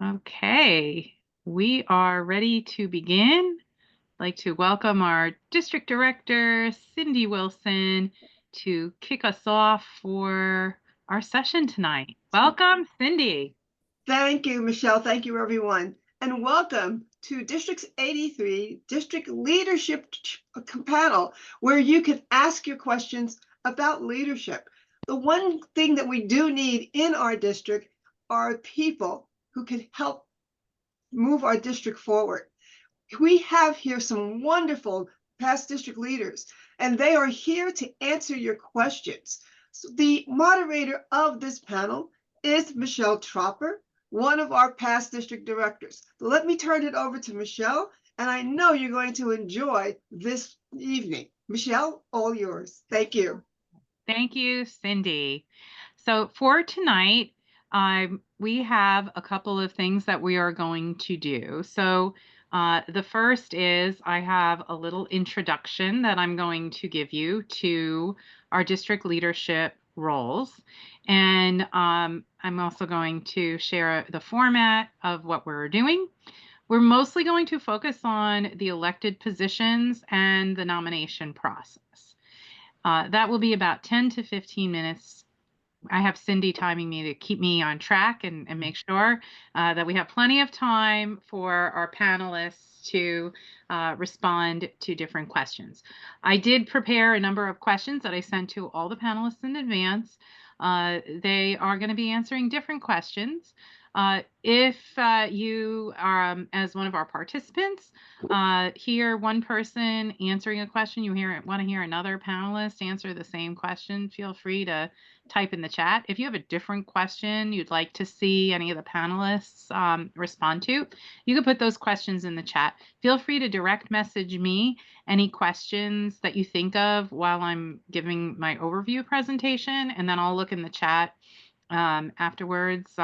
Okay, we are ready to begin. I'd like to welcome our District Director, Cindy Wilson, to kick us off for our session tonight. Welcome, Cindy. Thank you, Michelle. Thank you, everyone. And welcome to District's 83 District Leadership Panel, where you can ask your questions about leadership. The one thing that we do need in our district are people who can help move our district forward. We have here some wonderful past district leaders, and they are here to answer your questions. So the moderator of this panel is Michelle Tropper, one of our past district directors. So let me turn it over to Michelle, and I know you're going to enjoy this evening. Michelle, all yours. Thank you. Thank you, Cindy. So for tonight, we have a couple of things that we are going to do. So the first is I have a little introduction that I'm going to give you to our district leadership roles. And I'm also going to share the format of what we're doing. We're mostly going to focus on the elected positions and the nomination process. That will be about 10 to 15 minutes. I have Cindy timing me to keep me on track and make sure that we have plenty of time for our panelists to respond to different questions. I did prepare a number of questions that I sent to all the panelists in advance. They are going to be answering different questions. If you are, as one of our participants, hear one person answering a question, you want to hear another panelist answer the same question, feel free to type in the chat. If you have a different question you'd like to see any of the panelists respond to, you can put those questions in the chat. Feel free to direct message me any questions that you think of while I'm giving my overview presentation, and then I'll look in the chat afterwards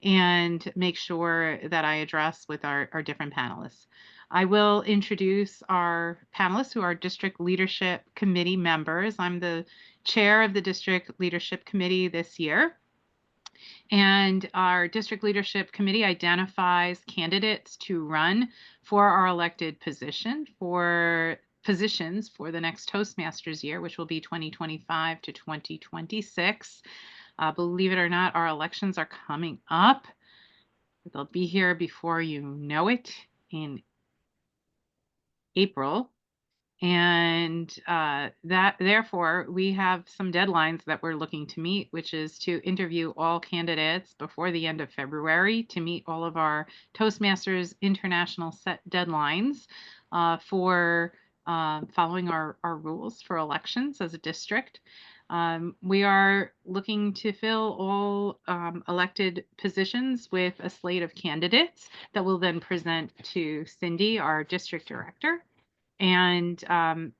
and make sure that I address with our different panelists. I will introduce our panelists who are District Leadership Committee members. I'm the chair of the District Leadership Committee this year. And our District Leadership Committee identifies candidates to run for our elected positions for the next Toastmasters year, which will be 2025 to 2026. Believe it or not, our elections are coming up. They'll be here before you know it in April. And therefore, we have some deadlines that we're looking to meet, which is to interview all candidates before the end of February to meet all of our Toastmasters International set deadlines for following our rules for elections as a district. We are looking to fill all elected positions with a slate of candidates that we'll then present to Cindy, our district director. And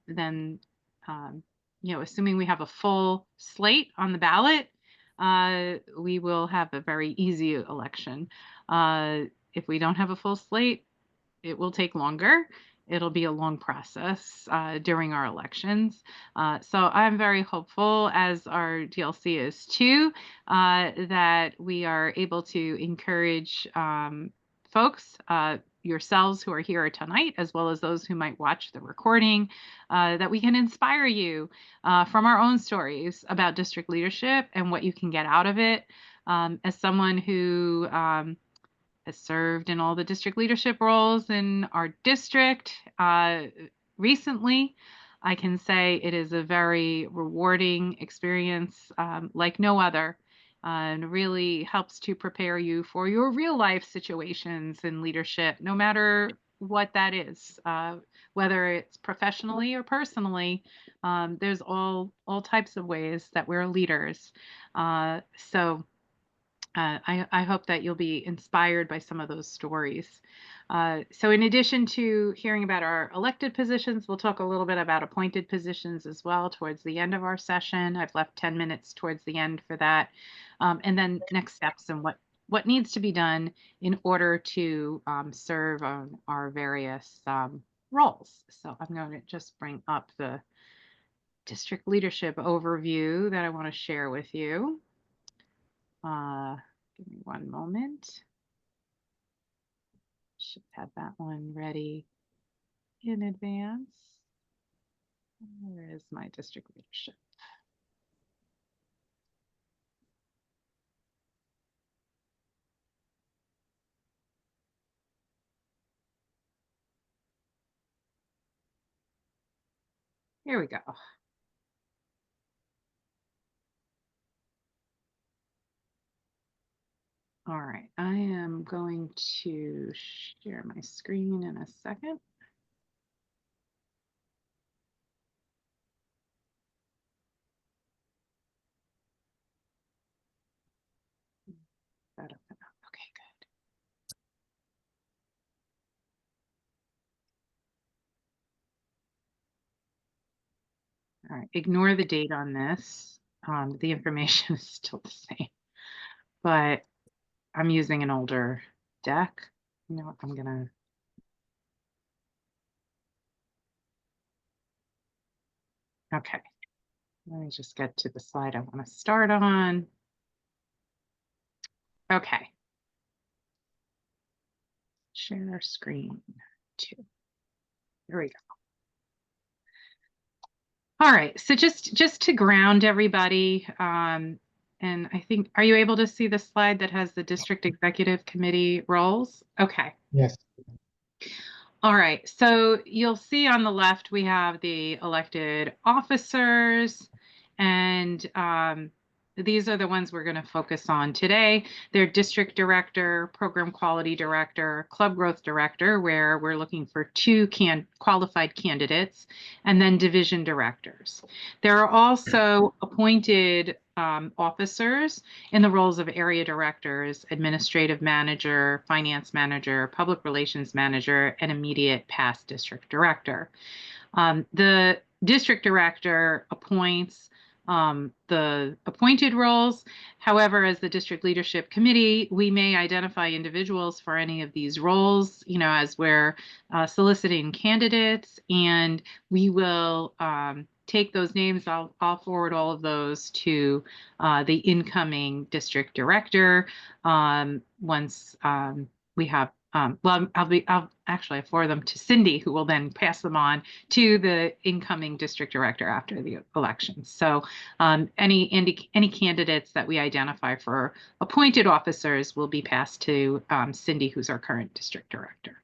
then, assuming we have a full slate on the ballot, we will have a very easy election. If we don't have a full slate, it will take longer. It'll be a long process during our elections. So I'm very hopeful, as our DLC is too, that we are able to encourage folks, yourselves who are here tonight, as well as those who might watch the recording, that we can inspire you from our own stories about district leadership and what you can get out of it. As someone who has served in all the district leadership roles in our district recently, I can say it is a very rewarding experience like no other. And really helps to prepare you for your real life situations in leadership, no matter what that is, whether it's professionally or personally. There's all types of ways that we're leaders. So I hope that you'll be inspired by some of those stories. So in addition to hearing about our elected positions, we'll talk a little bit about appointed positions as well towards the end of our session. I've left 10 minutes towards the end for that. And then next steps and what needs to be done in order to serve on our various roles. So I'm going to just bring up the district leadership overview that I want to share with you. Give me one moment. Should have that one ready in advance. Where is my district leadership? Here we go. All right, I am going to share my screen in a second. That open up. Okay, good. All right, ignore the date on this. The information is still the same, but I'm using an older deck. You know what, I'm gonna. Okay, let me just get to the slide I want to start on. Okay. Share screen 2. There we go. All right, so just to ground everybody, and I think, are you able to see the slide that has the district executive committee roles? Okay. Yes. All right, so you'll see on the left we have the elected officers, and these are the ones we're going to focus on today. They're district director, program quality director, club growth director, where we're looking for 2 qualified candidates, and then division directors. There are also appointed officers in the roles of area directors, administrative manager, finance manager, public relations manager, and immediate past district director. The district director appoints the appointed roles. However, as the district leadership committee, we may identify individuals for any of these roles, you know, as we're soliciting candidates, and we will take those names. I'll forward all of those to the incoming district director once we have. Well, I'll actually forward them to Cindy, who will then pass them on to the incoming district director after the election. So any candidates that we identify for appointed officers will be passed to Cindy, who's our current district director.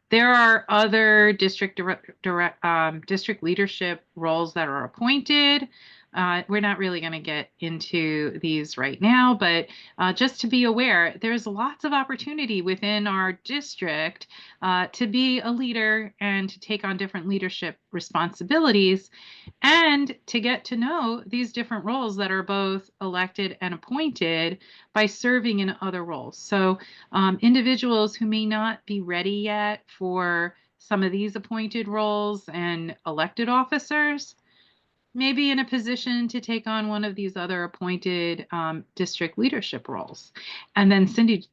There are other district leadership roles that are appointed. We're not really going to get into these right now, but just to be aware, there's lots of opportunity within our district to be a leader and to take on different leadership responsibilities and to get to know these different roles that are both elected and appointed by serving in other roles. So individuals who may not be ready yet for some of these appointed roles and elected officers may be in a position to take on one of these other appointed district leadership roles. And then Cindy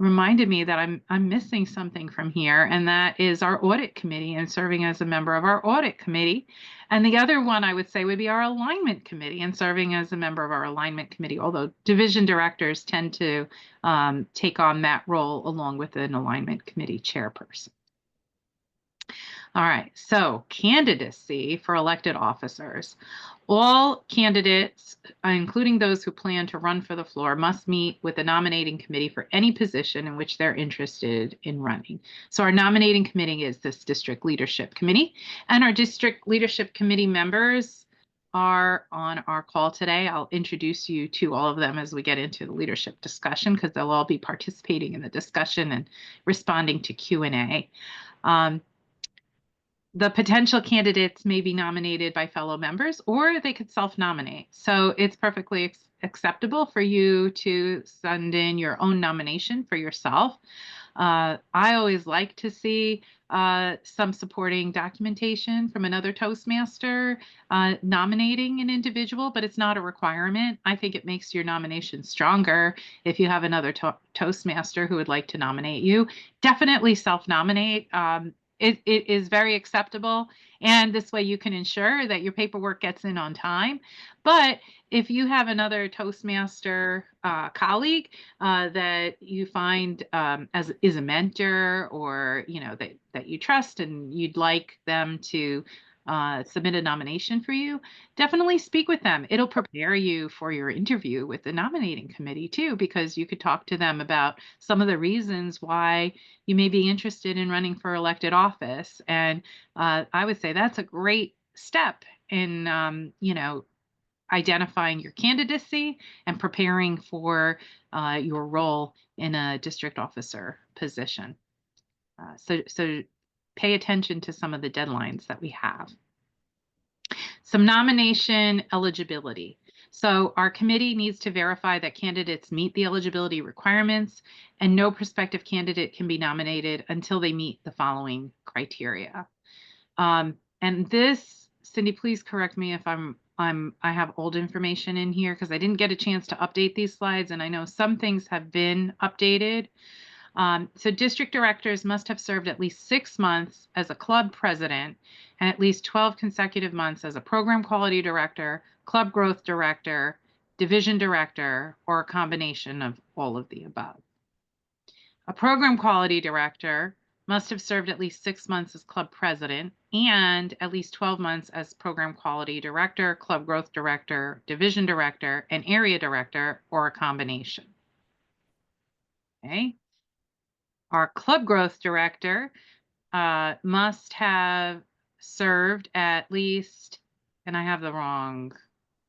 reminded me that I'm missing something from here, and that is our audit committee and serving as a member of our audit committee. And the other one I would say would be our alignment committee and serving as a member of our alignment committee, although division directors tend to take on that role along with an alignment committee chairperson. All right, so candidacy for elected officers. All candidates, including those who plan to run for the floor, must meet with the nominating committee for any position in which they're interested in running. So our nominating committee is this district leadership committee, and our district leadership committee members are on our call today. I'll introduce you to all of them as we get into the leadership discussion, because they'll all be participating in the discussion and responding to Q&A. The potential candidates may be nominated by fellow members, or they could self-nominate. So it's perfectly acceptable for you to send in your own nomination for yourself. I always like to see some supporting documentation from another Toastmaster nominating an individual, but it's not a requirement. I think it makes your nomination stronger if you have another Toastmaster who would like to nominate you. Definitely self-nominate. It is very acceptable, And this way you can ensure that your paperwork gets in on time. But if you have another Toastmaster colleague that you find as is a mentor, or that you trust and you'd like them to submit a nomination for you, definitely speak with them. It'll prepare you for your interview with the nominating committee too, because you could talk to them about some of the reasons why you may be interested in running for elected office. And I would say that's a great step in, identifying your candidacy and preparing for your role in a district officer position. So pay attention to some of the deadlines that we have. Some nomination eligibility. So our committee needs to verify that candidates meet the eligibility requirements, and no prospective candidate can be nominated until they meet the following criteria. And this, Cindy, please correct me if I have old information in here, because I didn't get a chance to update these slides, and I know some things have been updated. So district directors must have served at least 6 months as a club president and at least 12 consecutive months as a program quality director, club growth director, division director, or a combination of all of the above. A program quality director must have served at least 6 months as club president and at least 12 months as program quality director, club growth director, division director, and area director, or a combination. Okay. Our club growth director must have served at least, and I have the wrong,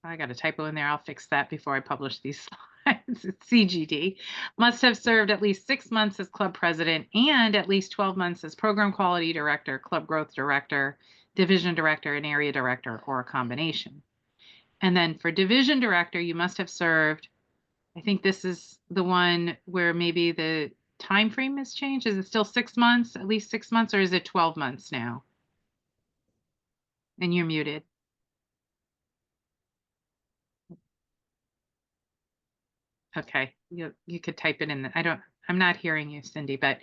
I got a typo in there. I'll fix that before I publish these slides. It's CGD. Must have served at least 6 months as club president and at least 12 months as program quality director, club growth director, division director, and area director, or a combination. And then for division director, you must have served, I think this is the one where maybe the time frame has changed. Is it still 6 months, at least 6 months, or is it 12 months now? And you're muted. Okay, you could type it in. I'm not hearing you, Cindy, but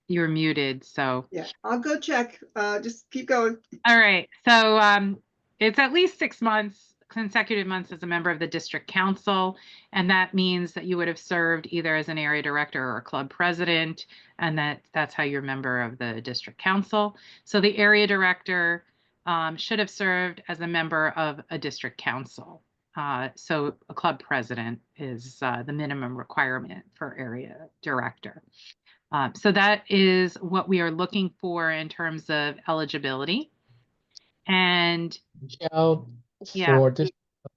you're muted. So Yeah, I'll go check. Just keep going. all right. So it's at least 6 months, consecutive months as a member of the district council, and that means that you would have served either as an area director or a club president, and that's how you're a member of the district council. So the area director should have served as a member of a district council. So a club president is the minimum requirement for area director. So that is what we are looking for in terms of eligibility. And Michelle, yeah, for this,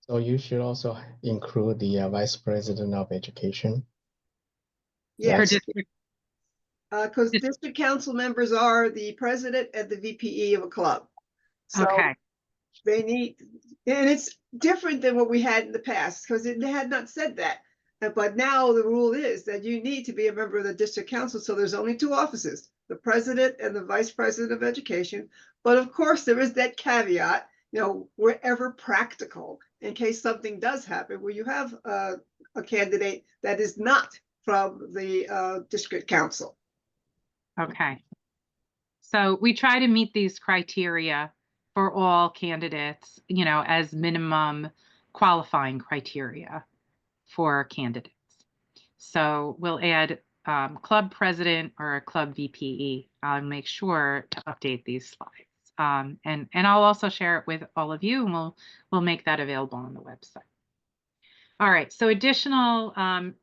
so you should also include the Vice President of Education. for Yes, district, because district council members are the president and the VPE of a club. So okay, they need, and it's different than what we had in the past, because it had not said that. But now the rule is that you need to be a member of the district council. So there's only 2 offices, the president and the vice president of education. But of course, there is that caveat, wherever practical, in case something does happen, where you have a candidate that is not from the district council. okay. So we try to meet these criteria for all candidates, as minimum qualifying criteria for candidates. So we'll add club president or a club VPE. I'll make sure to update these slides. And I'll also share it with all of you, and we'll make that available on the website. All right, so additional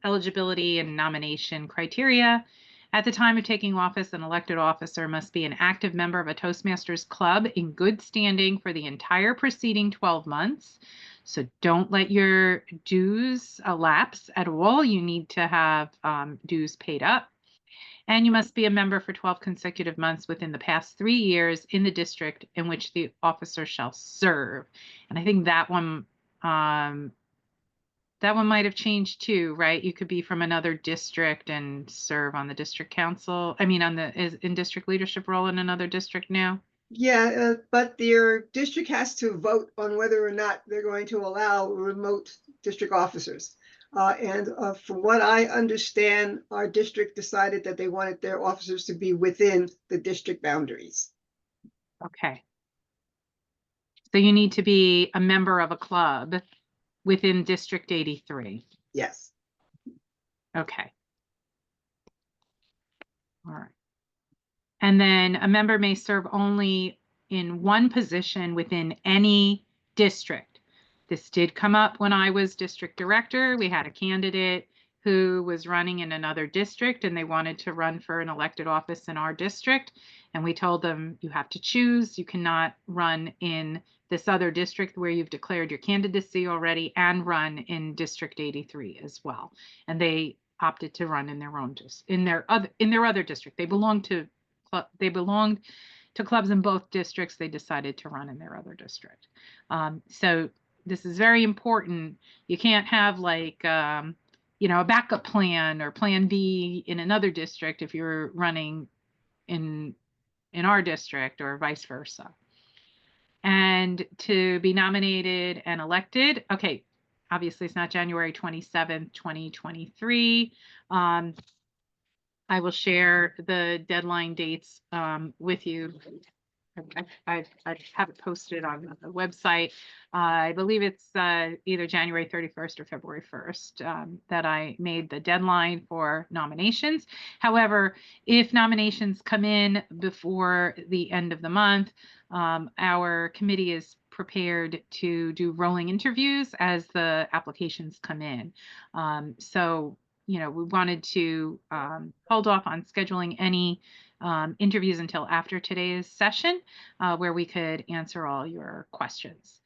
eligibility and nomination criteria. At the time of taking office, an elected officer must be an active member of a Toastmasters club in good standing for the entire preceding 12 months. So don't let your dues lapse at all. You need to have dues paid up. And you must be a member for 12 consecutive months within the past 3 years in the district in which the officer shall serve. And I think that one might have changed too, right? You could be from another district and serve on the district council. I mean, in district leadership role in another district now. Yeah, but your district has to vote on whether or not they're going to allow remote district officers. And from what I understand, our district decided that they wanted their officers to be within the district boundaries. Okay. So you need to be a member of a club within District 83. Yes. Okay. All right. And then a member may serve only in one position within any district. This did come up when I was district director. We had a candidate who was running in another district and they wanted to run for an elected office in our district. And we told them, you have to choose. You cannot run in this other district where you've declared your candidacy already and run in District 83 as well. And they opted to run in their own in their other district. They belonged to clubs in both districts. They decided to run in their other district. So this is very important. You can't have like, a backup plan or plan B in another district if you're running in our district or vice versa. And to be nominated and elected, okay, obviously it's not January 27th, 2023. I will share the deadline dates with you. I have it posted on the website. I believe it's either January 31st or February 1st that I made the deadline for nominations. However, if nominations come in before the end of the month, our committee is prepared to do rolling interviews as the applications come in. So, we wanted to hold off on scheduling any interviews until after today's session, where we could answer all your questions.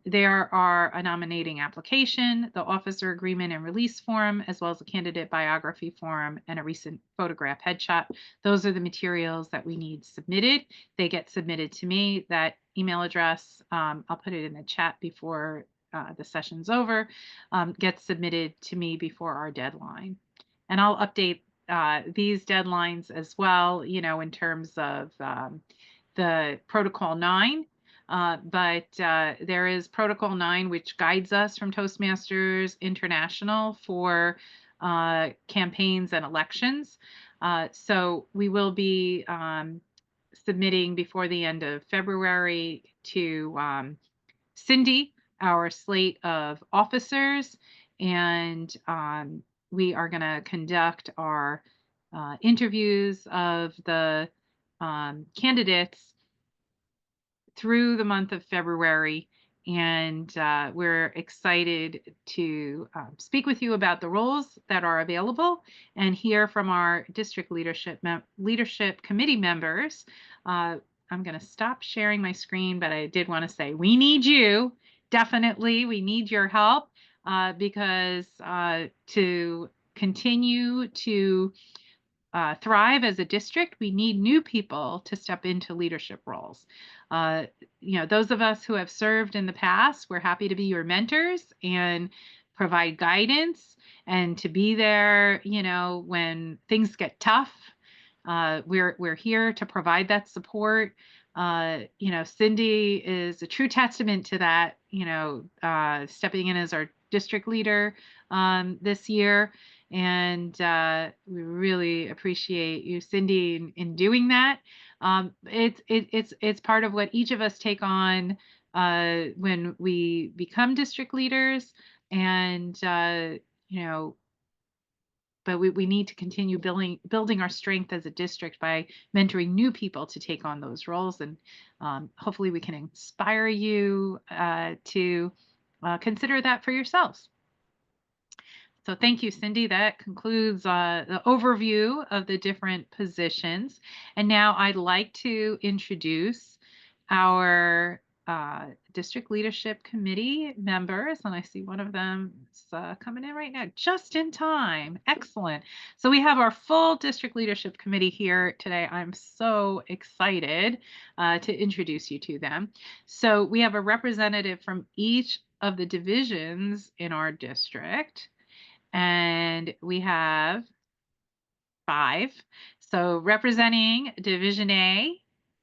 There are a nominating application, the officer agreement and release form, as well as a candidate biography form and a recent photograph headshot. Those are the materials that we need submitted. They get submitted to me. That email address, I'll put it in the chat before the session's over, gets submitted to me before our deadline. And I'll update these deadlines as well, in terms of the Protocol 9. But there is Protocol 9, which guides us from Toastmasters International for campaigns and elections. So we will be submitting before the end of February to Cindy our slate of officers, and we are going to conduct our interviews of the candidates through the month of February. And we're excited to speak with you about the roles that are available and hear from our district leadership committee members. I'm going to stop sharing my screen, but I did want to say we need you. Definitely, we need your help because to continue to thrive as a district, we need new people to step into leadership roles. Those of us who have served in the past, we're happy to be your mentors and provide guidance and to be there, when things get tough. We're here to provide that support. Cindy is a true testament to that, stepping in as our district leader this year. And we really appreciate you, Cindy, in doing that. It's part of what each of us take on when we become district leaders, and but we need to continue building our strength as a district by mentoring new people to take on those roles, and hopefully we can inspire you to consider that for yourselves. So thank you, Cindy. That concludes the overview of the different positions. And now I'd like to introduce our district leadership committee members. And I see one of them is coming in right now, just in time. Excellent. So we have our full district leadership committee here today. I'm so excited to introduce you to them. So we have a representative from each of the divisions in our district. And we have 5. So representing Division A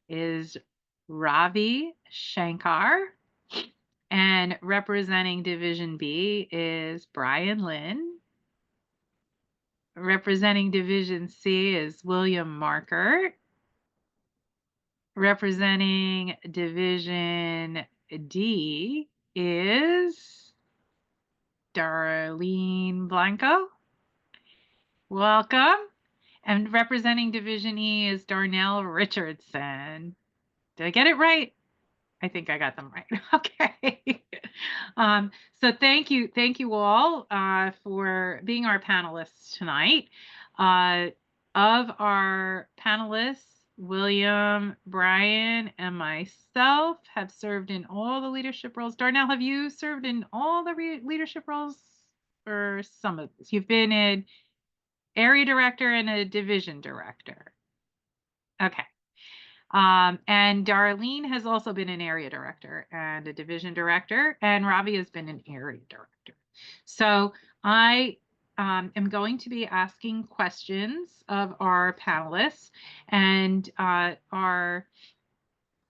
is Ravi Shankar. And representing Division B is Brian Lynn. Representing Division C is William Markert. Representing Division D is Darlene Blanco. Welcome. And representing Division E is Darnell Richardson. Did I get it right? I think I got them right. Okay. So thank you all for being our panelists tonight. Of our panelists, William, Brian, and myself have served in all the leadership roles. Darnell, have you served in all the leadership roles or some of this? You've been an area director and a division director. Okay. And Darlene has also been an area director and a division director, and Ravi has been an area director. So I am going to be asking questions of our panelists, and our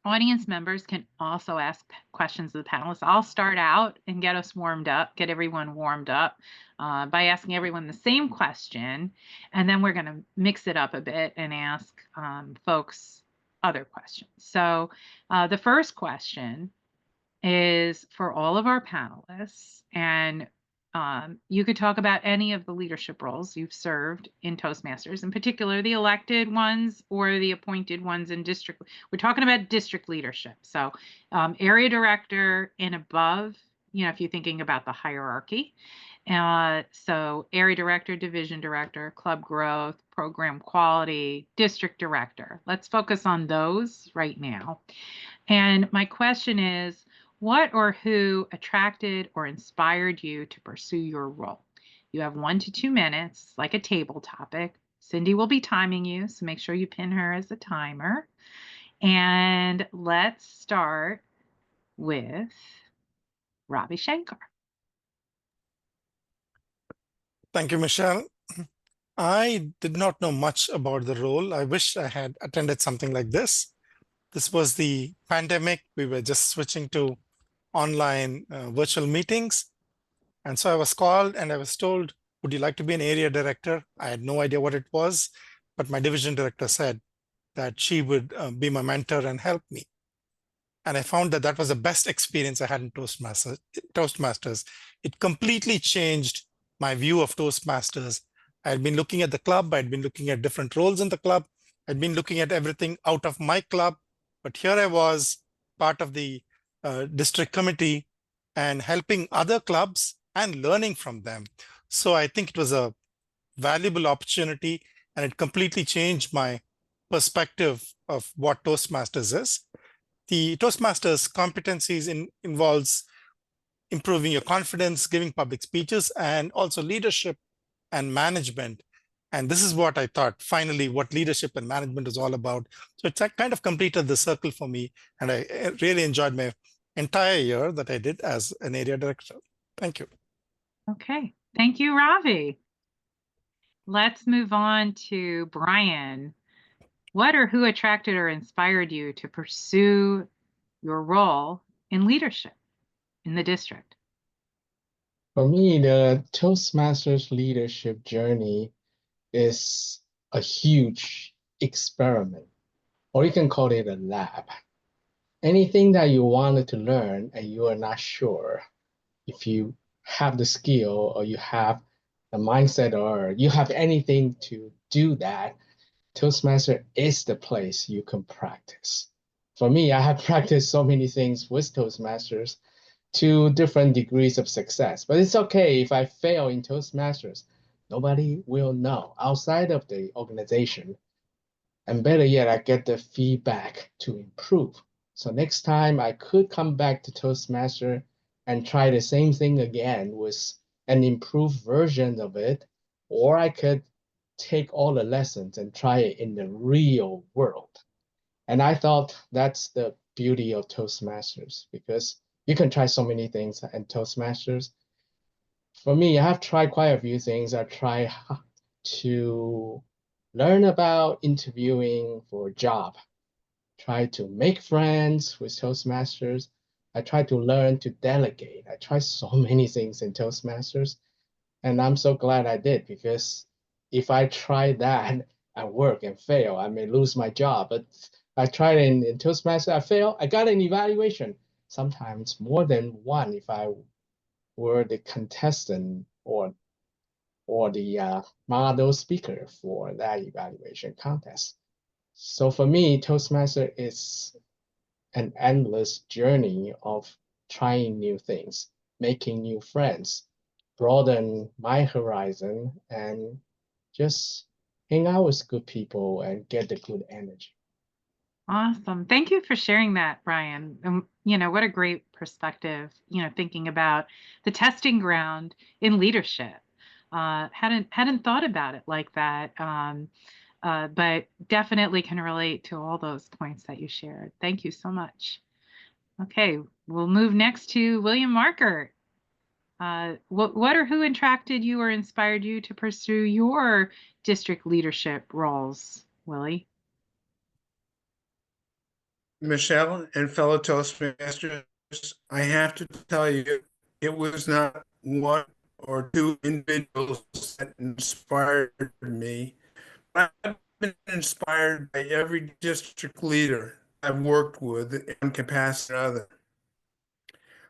audience members can also ask questions of the panelists. I'll start out and get us warmed up, get everyone warmed up by asking everyone the same question, and then we're going to mix it up a bit and ask folks other questions. So the first question is for all of our panelists, and you could talk about any of the leadership roles you've served in Toastmasters, in particular the elected ones or the appointed ones in district. We're talking about district leadership. So area director and above, you know, if you're thinking about the hierarchy. So area director, division director, club growth, program quality, district director. Let's focus on those right now. And my question is, what or who attracted or inspired you to pursue your role? You have 1 to 2 minutes, like a table topic. Cindy will be timing you, so make sure you pin her as the timer. And let's start with Ravi Shankar. Thank you, Michelle. I did not know much about the role. I wish I had attended something like this. This was the pandemic. We were just switching to online virtual meetings. And so I was called and I was told, would you like to be an area director? I had no idea what it was, but my division director said that she would be my mentor and help me. And I found that that was the best experience I had in Toastmasters. It completely changed my view of Toastmasters. I had been looking at the club. I'd been looking at different roles in the club. I'd been looking at everything out of my club. But here I was, part of the district committee and helping other clubs and learning from them. So I think it was a valuable opportunity, and it completely changed my perspective of what Toastmasters is. The Toastmasters competencies involves improving your confidence, giving public speeches, and also leadership and management. And this is what I thought, finally, what leadership and management is all about. So it's kind of completed the circle for me. And I really enjoyed my entire year that I did as an area director. Thank you. Okay, thank you, Ravi. Let's move on to Brian. What or who attracted or inspired you to pursue your role in leadership in the district? For me, the Toastmasters leadership journey is a huge experiment, or you can call it a lab. Anything that you wanted to learn and you are not sure if you have the skill or you have the mindset or you have anything to do that, Toastmaster is the place you can practice. For me, I have practiced so many things with Toastmasters to different degrees of success, but it's okay if I fail in Toastmasters. Nobody will know outside of the organization. And better yet, I get the feedback to improve. So next time I could come back to Toastmaster and try the same thing again with an improved version of it, or I could take all the lessons and try it in the real world. And I thought that's the beauty of Toastmasters, because you can try so many things in Toastmasters. For me, I have tried quite a few things. I try to learn about interviewing for a job, try to make friends with Toastmasters. I try to learn to delegate. I try so many things in Toastmasters, and I'm so glad I did, because if I try that at work and fail, I may lose my job. But I tried in Toastmaster, I failed. I got an evaluation, sometimes more than one if I were the contestant or the model speaker for that evaluation contest. So for me, Toastmaster is an endless journey of trying new things, making new friends, broaden my horizon, and just hang out with good people and get the good energy. Awesome. Thank you for sharing that, Brian. What a great perspective, thinking about the testing ground in leadership. Hadn't thought about it like that. But definitely can relate to all those points that you shared. Thank you so much. Okay, we'll move next to William Markert. What or who attracted you or inspired you to pursue your district leadership roles, Willie? Michelle and fellow Toastmasters, I have to tell you, it was not one or two individuals that inspired me. I've been inspired by every district leader I've worked with in one capacity or other.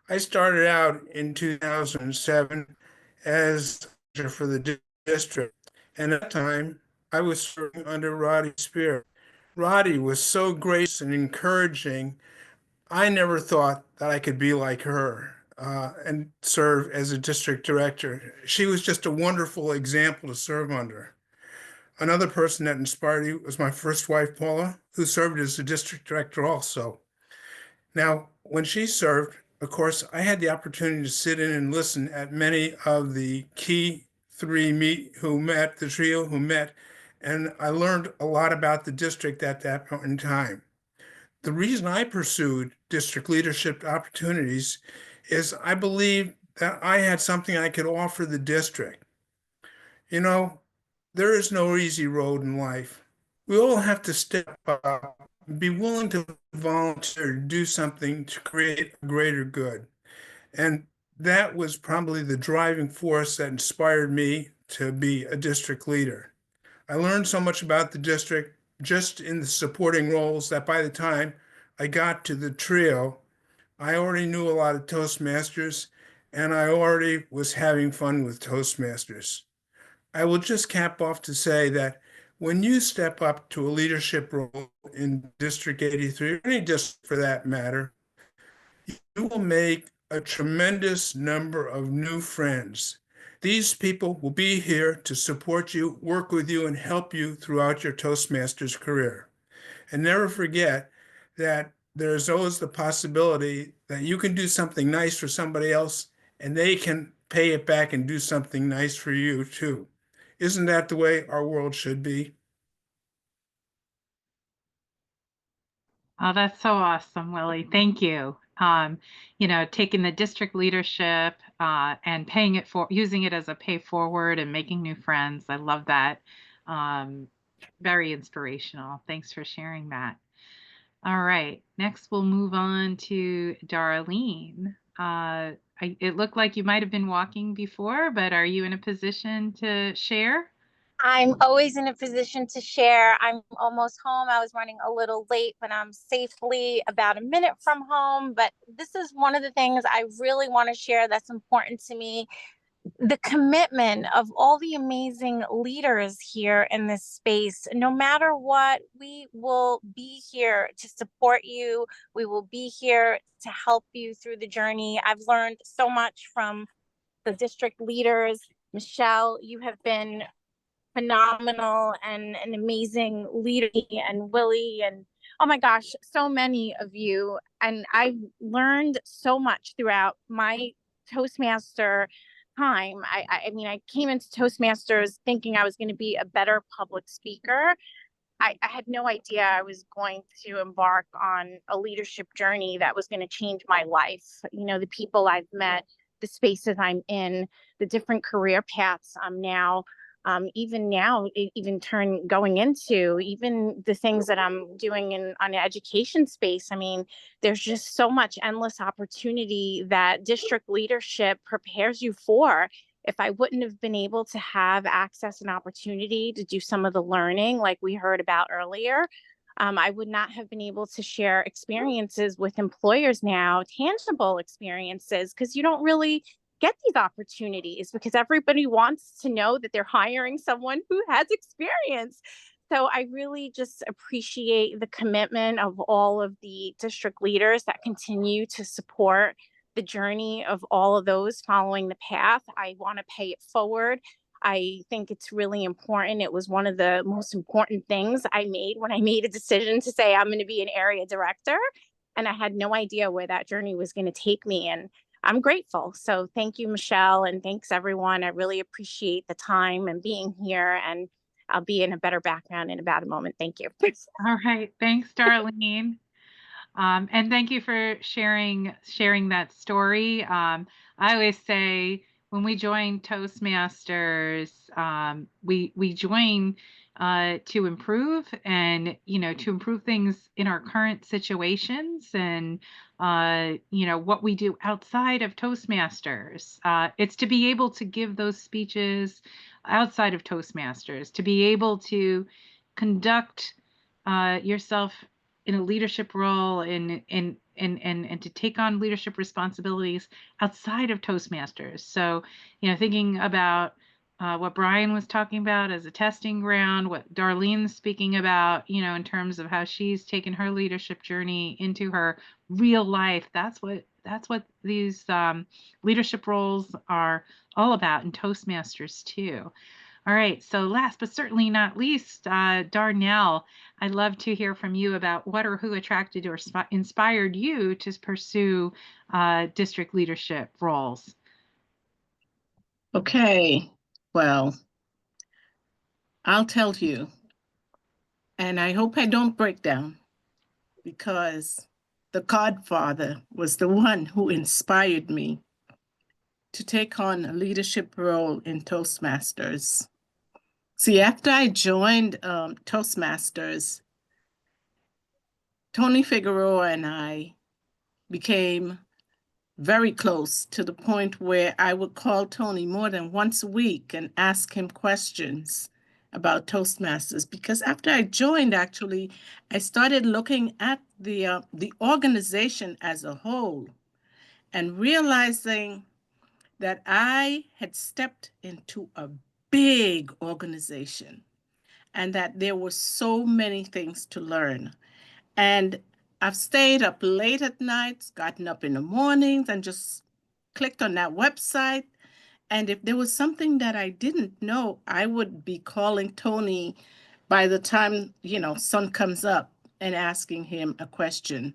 I started out in 2007 as for the district, and at that time I was serving under Roddy Spear. Roddy was so gracious and encouraging. I never thought that I could be like her and serve as a district director. She was just a wonderful example to serve under. Another person that inspired me was my first wife, Paula, who served as a district director also. Now, when she served, of course, I had the opportunity to sit in and listen at many of the key the trio who met, and I learned a lot about the district at that point in time. The reason I pursued district leadership opportunities is I believed that I had something I could offer the district. You know, there is no easy road in life. We all have to step up, be willing to volunteer to do something to create a greater good. And that was probably the driving force that inspired me to be a district leader. I learned so much about the district just in the supporting roles that by the time I got to the trio, I already knew a lot of Toastmasters and I already was having fun with Toastmasters. I will just cap off to say that when you step up to a leadership role in District 83, or any district for that matter, you will make a tremendous number of new friends. These people will be here to support you, work with you, and help you throughout your Toastmasters career. And never forget that there's always the possibility that you can do something nice for somebody else and they can pay it back and do something nice for you too. Isn't that the way our world should be? Oh, that's so awesome, Willie. Thank you. Taking the district leadership and using it as a pay forward and making new friends. I love that. Um, Very inspirational. Thanks for sharing that. All right, next we'll move on to Darlene. It looked like you might have been walking before, but are you in a position to share? I'm always in a position to share. I'm almost home. I was running a little late, but I'm safely about a minute from home. But this is one of the things I really want to share that's important to me. The commitment of all the amazing leaders here in this space. No matter what, we will be here to support you. We will be here to help you through the journey. I've learned so much from the district leaders. Michelle, you have been phenomenal and an amazing leader, and Willie, and oh my gosh, so many of you. And I've learned so much throughout my Toastmaster time. I mean, I came into Toastmasters thinking I was going to be a better public speaker. I had no idea I was going to embark on a leadership journey that was going to change my life. The people I've met, the spaces I'm in, the different career paths I'm now, going into, even the things that I'm doing on the education space. I mean, there's just so much endless opportunity that district leadership prepares you for. If I wouldn't have been able to have access and opportunity to do some of the learning like we heard about earlier, I would not have been able to share experiences with employers now, tangible experiences, because you don't really get these opportunities because everybody wants to know that they're hiring someone who has experience. So I really just appreciate the commitment of all of the district leaders that continue to support the journey of all of those following the path. I want to pay it forward. I think it's really important. It was one of the most important things I made when I made a decision to say I'm going to be an area director. And I had no idea where that journey was going to take me. And I'm grateful. So thank you, Michelle, and thanks everyone. I really appreciate the time and being here. And I'll be in a better background in about a moment. Thank you. All right. Thanks, Darlene. And thank you for sharing that story. I always say when we join Toastmasters, we join to improve and to improve things in our current situations and what we do outside of Toastmasters. It's to be able to give those speeches outside of Toastmasters, to be able to conduct yourself in a leadership role and to take on leadership responsibilities outside of Toastmasters. So, thinking about what Brian was talking about as a testing ground, what Darlene's speaking about, in terms of how she's taken her leadership journey into her real life. That's what these leadership roles are all about in Toastmasters too. All right, so last but certainly not least, Darnell, I'd love to hear from you about what or who attracted or inspired you to pursue district leadership roles. Okay, well, I'll tell you, and I hope I don't break down because the Godfather was the one who inspired me to take on a leadership role in Toastmasters. See, after I joined Toastmasters, Tony Figueroa and I became very close to the point where I would call Tony more than once a week and ask him questions about Toastmasters. Because after I joined, actually, I started looking at the organization as a whole and realizing that I had stepped into a big organization and that there were so many things to learn. And I've stayed up late at nights, gotten up in the mornings, and just clicked on that website. And if there was something that I didn't know, I would be calling Tony by the time, sun comes up and asking him a question.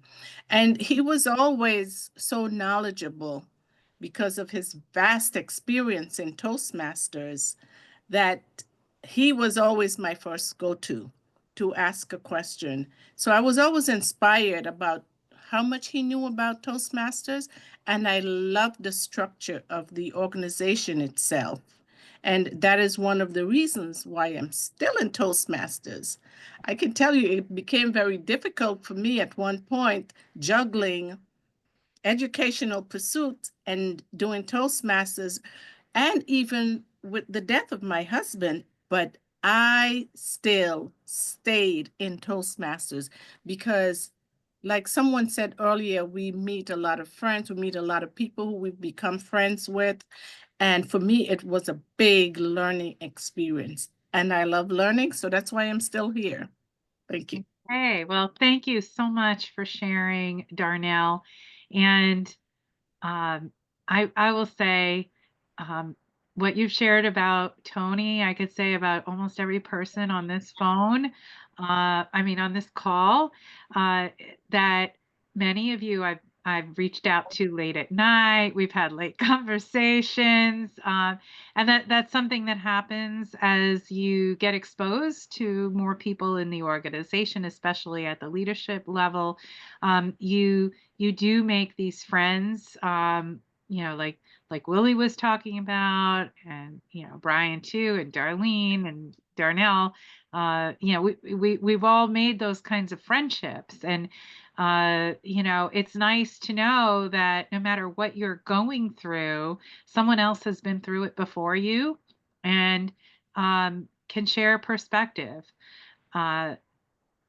And he was always so knowledgeable because of his vast experience in Toastmasters that he was always my first go-to to ask a question. So I was always inspired about how much he knew about Toastmasters, and I loved the structure of the organization itself. And that is one of the reasons why I'm still in Toastmasters. I can tell you it became very difficult for me at one point juggling educational pursuits and doing Toastmasters, and even with the death of my husband, but I still stayed in Toastmasters because, like someone said earlier, we meet a lot of friends, we meet a lot of people who we've become friends with. And for me, it was a big learning experience. And I love learning, so that's why I'm still here. Thank you. Hey, well, thank you so much for sharing, Darnell. And I will say what you've shared about Tony, I could say about almost every person on this phone, on this call, that many of you I've reached out to late at night. We've had late conversations, and that's something that happens as you get exposed to more people in the organization, especially at the leadership level. You do make these friends, like Willie was talking about, and Brian too, and Darlene and Darnell. We've all made those kinds of friendships, and it's nice to know that no matter what you're going through, someone else has been through it before you, and can share perspective.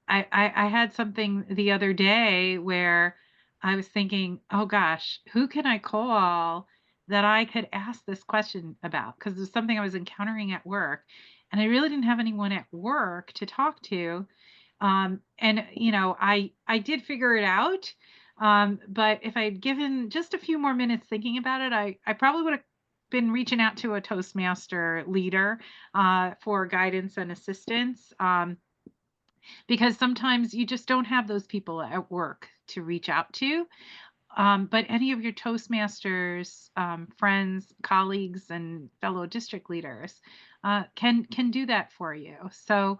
I had something the other day where I was thinking, oh gosh, who can I call that I could ask this question about? Because it was something I was encountering at work, and I really didn't have anyone at work to talk to. And I did figure it out. But if I'd given just a few more minutes thinking about it, I probably would have been reaching out to a Toastmaster leader for guidance and assistance. Because sometimes you just don't have those people at work to reach out to. But any of your Toastmasters, friends, colleagues, and fellow district leaders can do that for you. So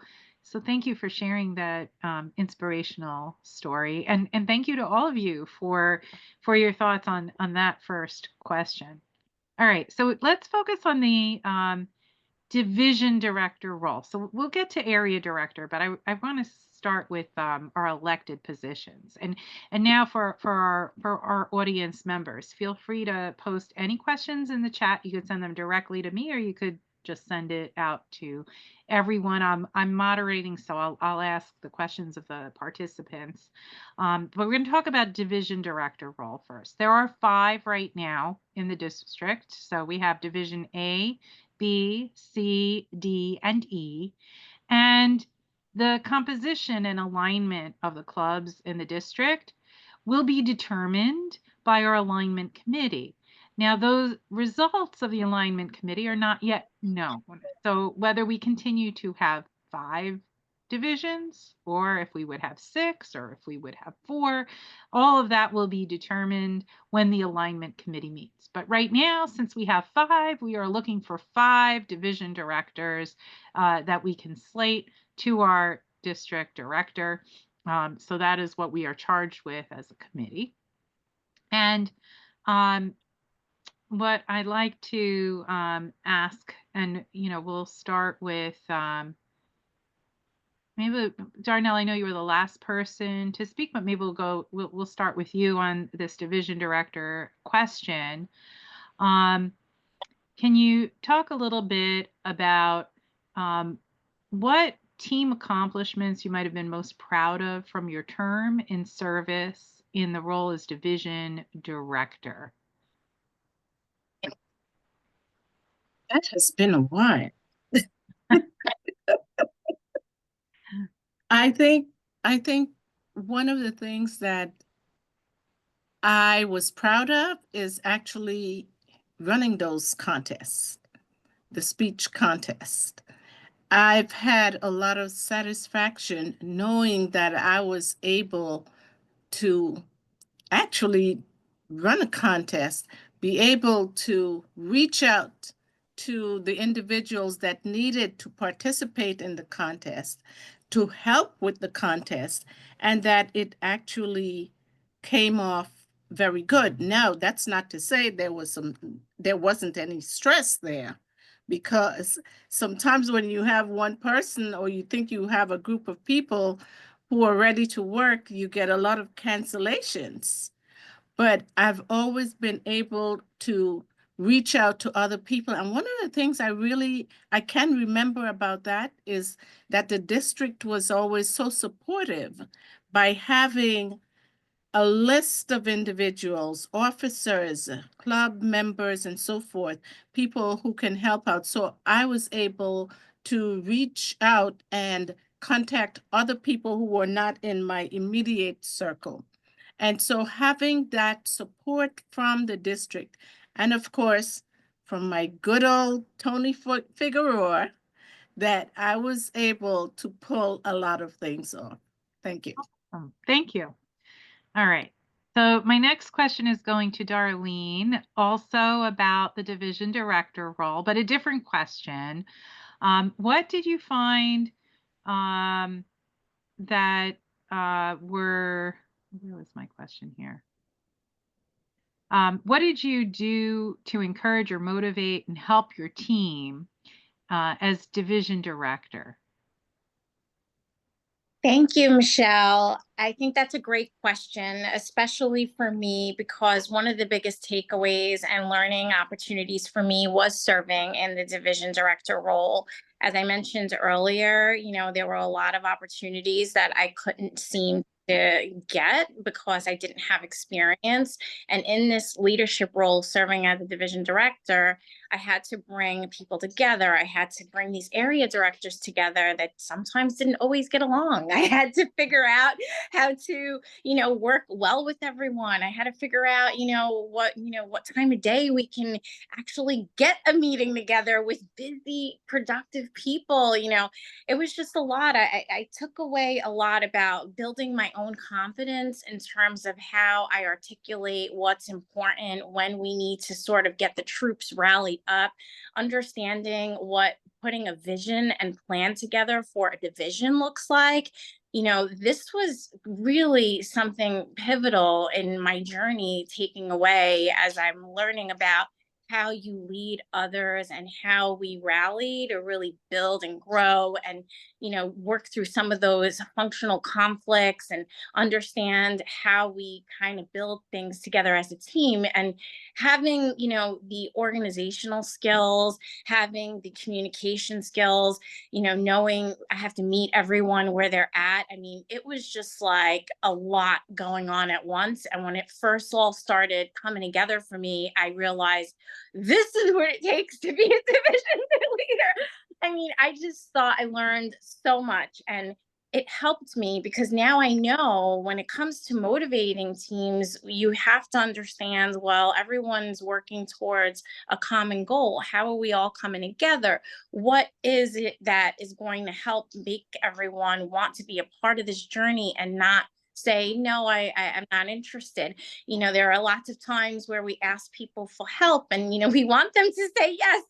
thank you for sharing that inspirational story, and thank you to all of you for your thoughts on that first question. All right, so let's focus on the division director role. So we'll get to area director, but I want to start with our elected positions. And now for our audience members, feel free to post any questions in the chat. You could send them directly to me, or you could just send it out to everyone. I'm moderating, so I'll ask the questions of the participants. But we're going to talk about division director role first. There are 5 right now in the district. So we have Division A, B, C, D, and E. And the composition and alignment of the clubs in the district will be determined by our alignment committee. Now, those results of the alignment committee are not yet known. So whether we continue to have 5 divisions, or if we would have 6, or if we would have 4, all of that will be determined when the alignment committee meets. But right now, since we have 5, we are looking for 5 division directors that we can slate to our district director. So that is what we are charged with as a committee. And what I'd like to ask, and we'll start with maybe Darnell. I know you were the last person to speak, but maybe we'll start with you on this division director question. Can you talk a little bit about what team accomplishments you might have been most proud of from your term in service in the role as division director? That has been a while. I think one of the things that I was proud of is actually running those contests, the speech contest. I've had a lot of satisfaction knowing that I was able to actually run a contest, be able to reach out to the individuals that needed to participate in the contest, to help with the contest, and that it actually came off very good. Now, that's not to say there wasn't any stress there, because sometimes when you have one person or you think you have a group of people who are ready to work, you get a lot of cancellations. But I've always been able to reach out to other people. And one of the things I can remember about that is that the district was always so supportive by having a list of individuals, officers, club members, and so forth, people who can help out. So I was able to reach out and contact other people who were not in my immediate circle. And so having that support from the district, and of course, from my good old Tony Figueroa, that I was able to pull a lot of things off. Thank you. Thank you. All right. So my next question is going to Darlene, also about the division director role, but a different question. What did you find that where was my question here? What did you do to encourage or motivate and help your team as division director? Thank you, Michelle. I think that's a great question, especially for me, because one of the biggest takeaways and learning opportunities for me was serving in the division director role. As I mentioned earlier, there were a lot of opportunities that I couldn't seem to get because I didn't have experience. And in this leadership role, serving as a division director, I had to bring people together. I had to bring these area directors together that sometimes didn't always get along. I had to figure out how to, work well with everyone. I had to figure out, what time of day we can actually get a meeting together with busy, productive people. It was just a lot. I took away a lot about building my own confidence in terms of how I articulate what's important when we need to sort of get the troops rallied up, understanding what putting a vision and plan together for a division looks like. This was really something pivotal in my journey, taking away as I'm learning about how you lead others and how we rally to really build and grow and work through some of those functional conflicts and understand how we kind of build things together as a team. And having the organizational skills, having the communication skills, knowing I have to meet everyone where they're at. I mean, it was just like a lot going on at once. And when it first all started coming together for me, I realized this is what it takes to be a division leader. I mean, I just thought I learned so much, and it helped me because now I know when it comes to motivating teams, you have to understand, well, everyone's working towards a common goal. How are we all coming together? What is it that is going to help make everyone want to be a part of this journey and not say, no, I'm not interested. There are lots of times where we ask people for help and, we want them to say yes.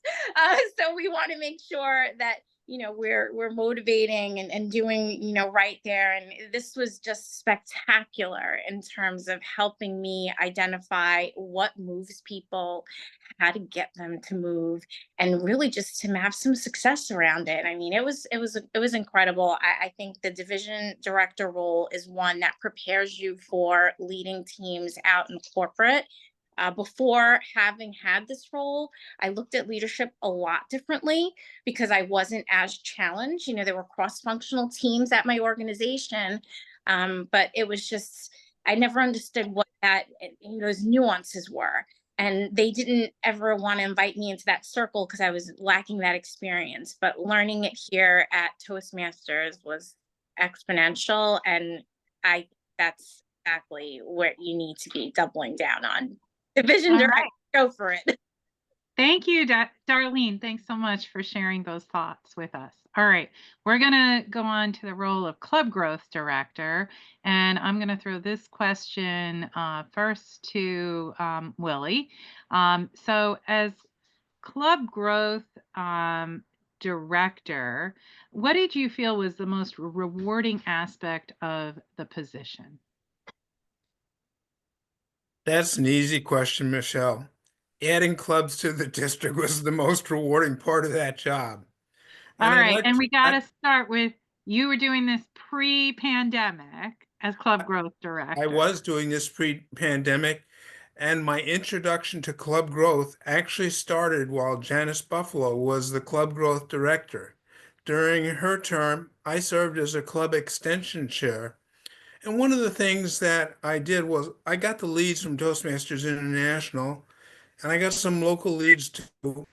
So we want to make sure that we're motivating and doing right there. And this was just spectacular in terms of helping me identify what moves people, how to get them to move, and really just to have some success around it. I mean, it was incredible. I think the division director role is one that prepares you for leading teams out in corporate. Before having had this role, I looked at leadership a lot differently because I wasn't as challenged. There were cross-functional teams at my organization, but it was just, I never understood what those nuances were. And they didn't ever want to invite me into that circle because I was lacking that experience. But learning it here at Toastmasters was exponential. And that's exactly what you need to be doubling down on. Division All director, right. go for it. Thank you, Darlene. Thanks so much for sharing those thoughts with us. All right, we're going to go on to the role of Club Growth Director. And I'm going to throw this question first to Willie. So as Club Growth Director, what did you feel was the most rewarding aspect of the position? That's an easy question, Michelle. Adding clubs to the district was the most rewarding part of that job. All And right, and we got to start with, you were doing this pre-pandemic as Club Growth Director. I was doing this pre-pandemic, and my introduction to club growth actually started while Janice Buffalo was the club growth director. During her term, I served as a club extension chair. And one of the things that I did was I got the leads from Toastmasters International, and I got some local leads too.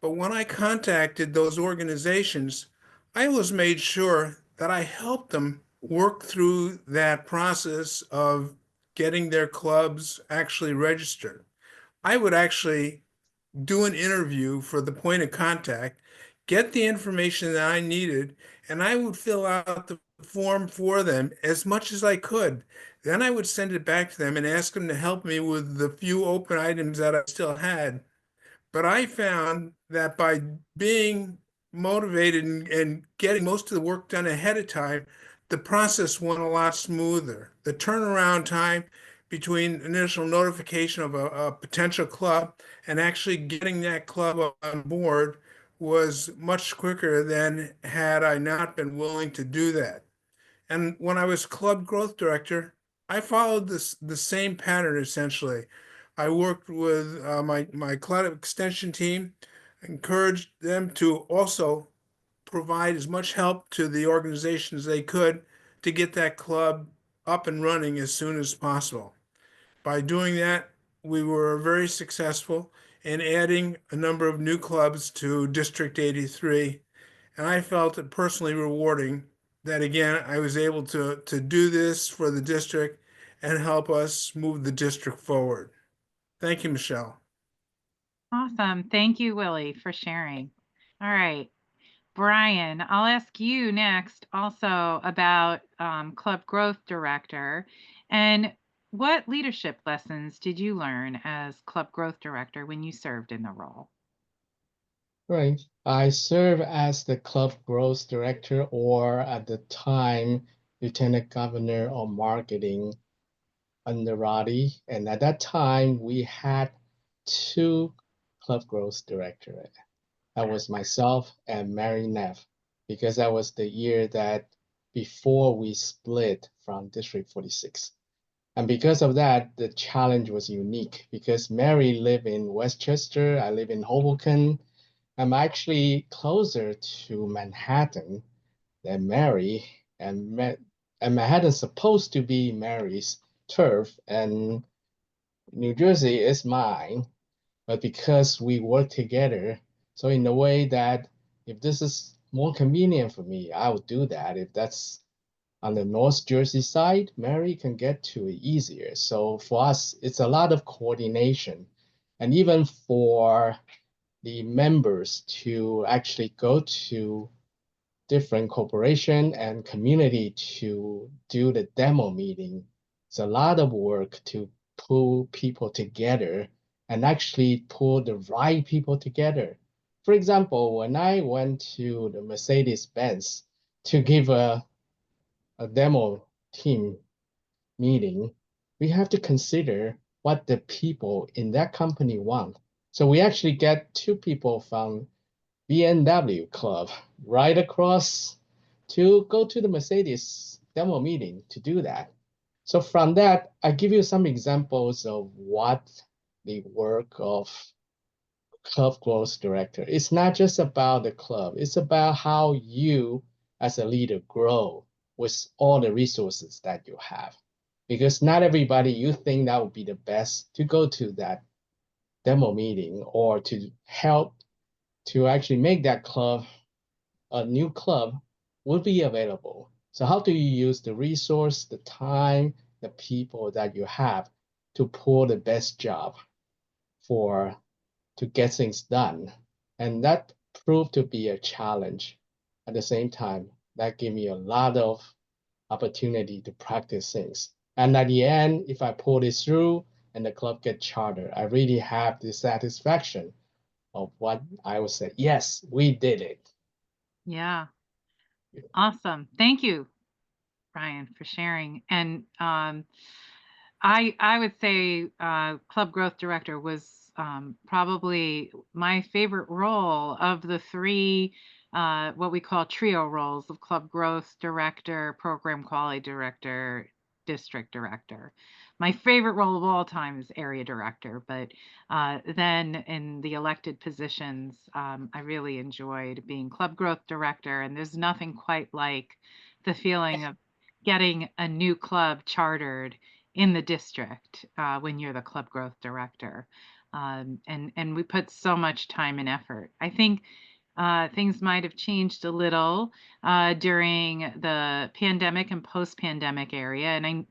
But when I contacted those organizations, I always made sure that I helped them work through that process of getting their clubs actually registered. I would actually do an interview for the point of contact, get the information that I needed, and I would fill out the form for them as much as I could. Then I would send it back to them and ask them to help me with the few open items that I still had. But I found that by being motivated and getting most of the work done ahead of time, the process went a lot smoother. The turnaround time between initial notification of a potential club and actually getting that club on board was much quicker than had I not been willing to do that. And when I was club growth director, I followed the same pattern essentially. I worked with my club extension team, encouraged them to also provide as much help to the organizations they could to get that club up and running as soon as possible. By doing that, we were very successful in adding a number of new clubs to District 83. And I felt it personally rewarding that again I was able to do this for the district and help us move the district forward. Thank you, Michelle. Awesome. Thank you, Willie, for sharing. All right. Brian, I'll ask you next also about Club Growth Director. And what leadership lessons did you learn as Club Growth Director when you served in the role? Right. I serve as the club growth director, or at the time, Lieutenant Governor of Marketing under Roddy. And at that time, we had two club growth directors. That was myself and Mary Neff, because that was the year that before we split from District 46. And because of that, the challenge was unique because Mary lived in Westchester, I live in Hoboken. I'm actually closer to Manhattan than Mary, and, and Manhattan's supposed to be Mary's turf, and New Jersey is mine. But because we work together, so in a way that if this is more convenient for me, I would do that. If that's on the North Jersey side, Mary can get to it easier. So for us, it's a lot of coordination. And even for the members to actually go to different corporation and community to do the demo meeting, it's a lot of work to pull people together and actually pull the right people together. For example, when I went to the Mercedes-Benz to give a demo team meeting, we have to consider what the people in that company want. So we actually get two people from BMW club right across to go to the Mercedes demo meeting to do that. So from that, I give you some examples of what the work of club growth director. It's not just about the club. It's about how you as a leader grow with all the resources that you have. Because not everybody you think that would be the best to go to that demo meeting or to help to actually make that club a new club will be available. So how do you use the resource, the time, the people that you have to pull the best job for to get things done? And that proved to be a challenge. At the same time, that gave me a lot of opportunity to practice things. And at the end, if I pull this through and the club get chartered, I really have the satisfaction of what I would say, yes, we did it. Yeah. Awesome. Thank you, Brian, for sharing. And I would say Club Growth Director was probably my favorite role of the three, what we call trio roles of Club Growth Director, Program Quality Director, District Director. My favorite role of all time is Area Director, but then in the elected positions, I really enjoyed being Club Growth Director, and there's nothing quite like the feeling of getting a new club chartered in the district when you're the club growth director. And we put so much time and effort. I think things might have changed a little during the pandemic and post-pandemic area. And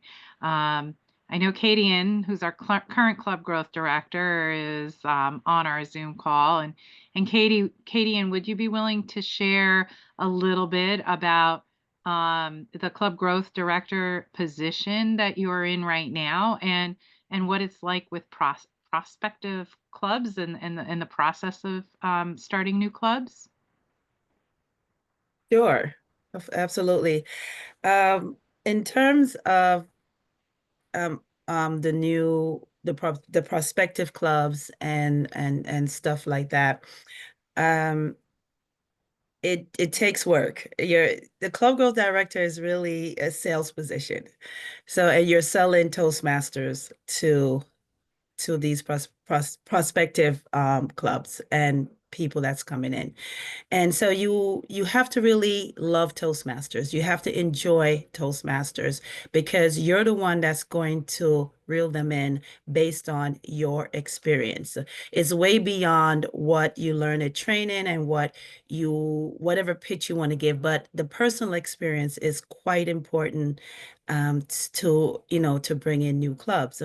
I know Kadian, who's our current club growth director, is on our Zoom call. And Kadian, would you be willing to share a little bit about the club growth director position that you're in right now, and what it's like with prospective clubs and the process of starting new clubs? Sure, absolutely. In terms of the prospective clubs and stuff like that, it takes work. The club growth director is really a sales position. So, and you're selling Toastmasters to these prospective clubs and people that's coming in. And so you have to really love Toastmasters. You have to enjoy Toastmasters because you're the one that's going to reel them in based on your experience. It's way beyond what you learn at training and whatever pitch you want to give, but the personal experience is quite important to bring in new clubs.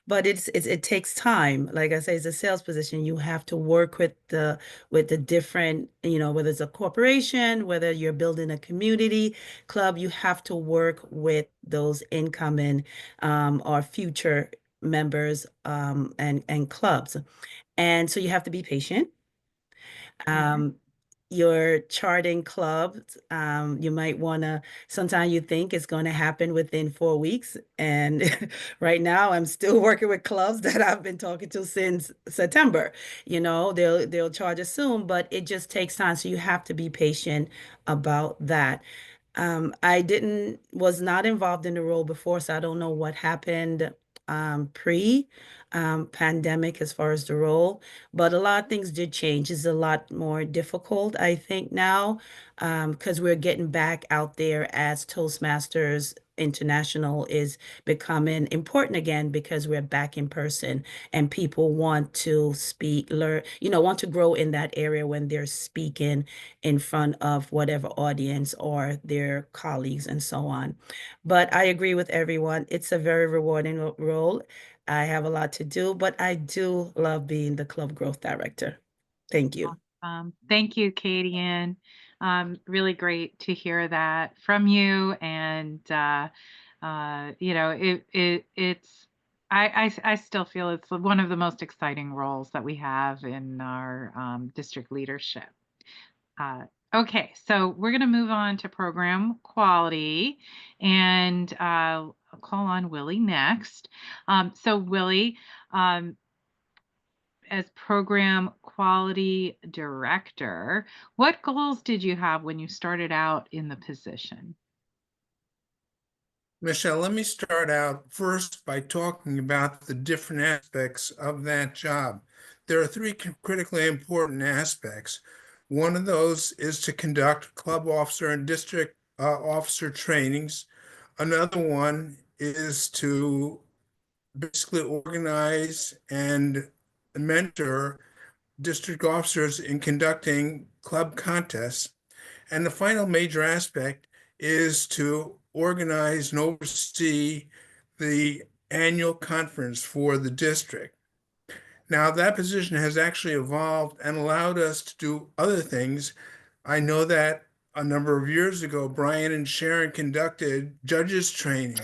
But it takes time. Like I say, it's a sales position. You have to work with the different, whether it's a corporation, whether you're building a community club, you have to work with those incoming or future members and clubs. And so you have to be patient. Um, your charting clubs, you might want to, sometimes you think it's going to happen within 4 weeks. And right now I'm still working with clubs that I've been talking to since September. They'll charge us soon, but it just takes time. So you have to be patient about that. Was not involved in the role before, so I don't know what happened pre pandemic as far as the role, but a lot of things did change. It's a lot more difficult, I think, now, because we're getting back out there as Toastmasters International is becoming important again because we're back in person and people want to speak, learn, want to grow in that area when they're speaking in front of whatever audience or their colleagues and so on. But I agree with everyone. It's a very rewarding role. I have a lot to do, but I do love being the club growth director. Thank you. Thank you, Katie Ann. Really great to hear that from you. And I still feel it's one of the most exciting roles that we have in our district leadership. Okay, so we're going to move on to program quality, and I'll call on Willie next. So Willie, as program quality director, what goals did you have when you started out in the position? Michelle, let me start out first by talking about the different aspects of that job. There are three critically important aspects. One of those is to conduct club officer and district officer trainings. Another one is to basically organize and mentor district officers in conducting club contests. And the final major aspect is to organize and oversee the annual conference for the district. Now, that position has actually evolved and allowed us to do other things. I know that a number of years ago, Brian and Sharon conducted judges training.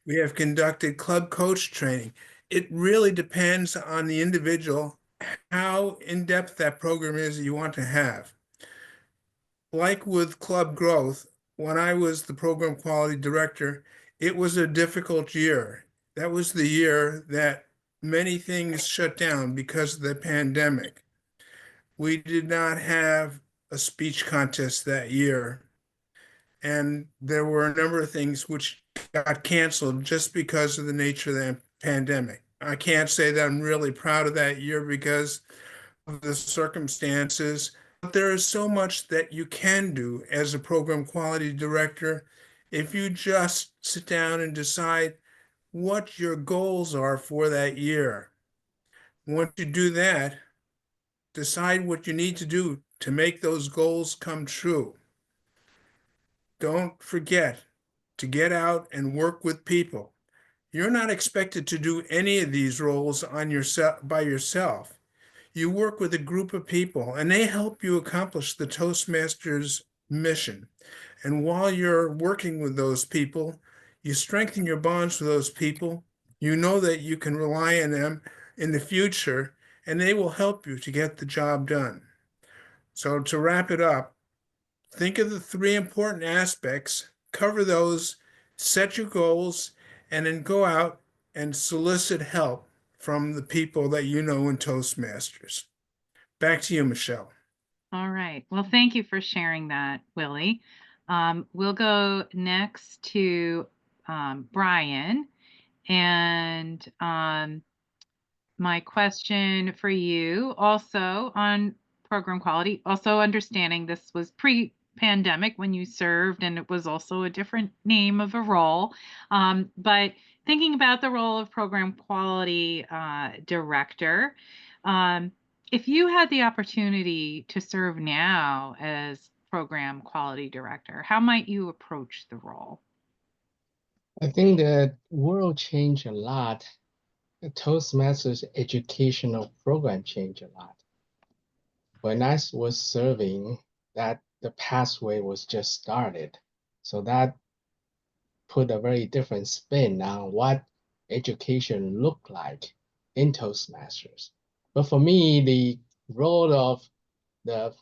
We have conducted club coach training. It really depends on the individual how in-depth that program is that you want to have. Like with club growth, when I was the program quality director, it was a difficult year. That was the year that many things shut down because of the pandemic. We did not have a speech contest that year. And there were a number of things which got canceled just because of the nature of the pandemic. I can't say that I'm really proud of that year because of the circumstances, but there is so much that you can do as a program quality director if you just sit down and decide what your goals are for that year. Once you do that, decide what you need to do to make those goals come true. Don't forget to get out and work with people. You're not expected to do any of these roles by yourself. You work with a group of people and they help you accomplish the Toastmasters mission. And while you're working with those people, you strengthen your bonds with those people. You know that you can rely on them in the future and they will help you to get the job done. So to wrap it up, think of the three important aspects, cover those, set your goals, and then go out and solicit help from the people that you know in Toastmasters. Back to you, Michelle. All right. Well, thank you for sharing that, Willie. We'll go next to Brian. And my question for you also on program quality, also understanding this was pre-pandemic when you served, and it was also a different name of a role. But thinking about the role of program quality director, if you had the opportunity to serve now as program quality director, how might you approach the role? I think the world changed a lot. The Toastmasters educational program changed a lot. When I was serving, that the pathway was just started. So that put a very different spin on what education looked like in Toastmasters. But for me, the role of the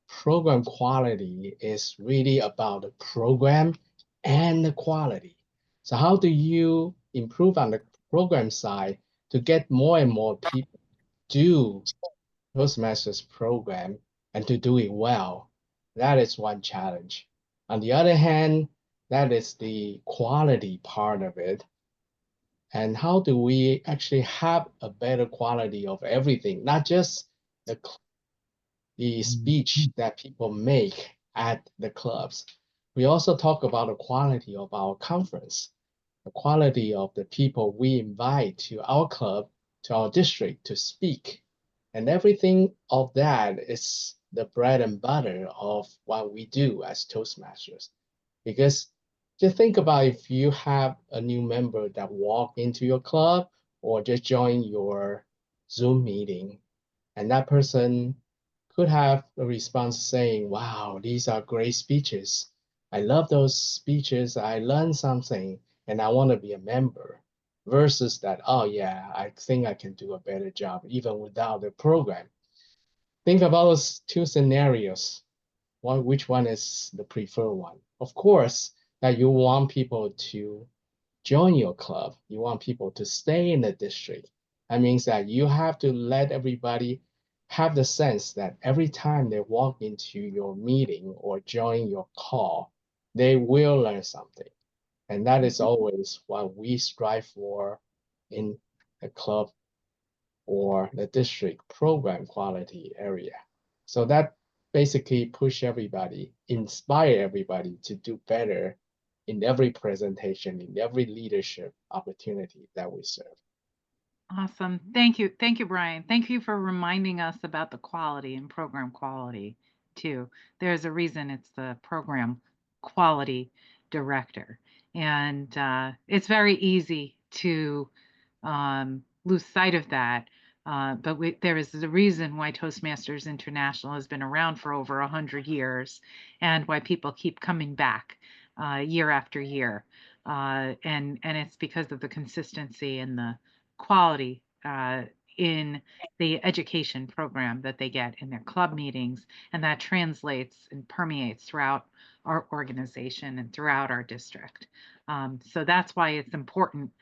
program quality is really about the program and the quality. So how do you improve on the program side to get more and more people do Toastmasters program and to do it well? That is one challenge. On the other hand, that is the quality part of it. And how do we actually have a better quality of everything, not just the speech that people make at the clubs. We also talk about the quality of our conference, the quality of the people we invite to our club, to our district to speak. And everything of that is the bread and butter of what we do as Toastmasters. Because just think about if you have a new member that walk into your club or just join your Zoom meeting, and that person could have a response saying, wow, these are great speeches. I love those speeches. I learned something and I want to be a member. Versus that, oh yeah, I think I can do a better job even without the program. Think about those two scenarios. Which one is the preferred one? Of course, that you want people to join your club. You want people to stay in the district. That means that you have to let everybody have the sense that every time they walk into your meeting or join your call, they will learn something. And that is always what we strive for in the club or the district program quality area. So that basically push everybody, inspire everybody to do better in every presentation, in every leadership opportunity that we serve. Awesome. Thank you. Thank you, Brian. Thank you for reminding us about the quality and program quality too. There's a reason it's the program quality director. And it's very easy to lose sight of that. But there is a reason why Toastmasters International has been around for over 100 years and why people keep coming back year after year. And it's because of the consistency and the quality in the education program that they get in their club meetings, and that translates and permeates throughout our organization and throughout our district. So that's why it's important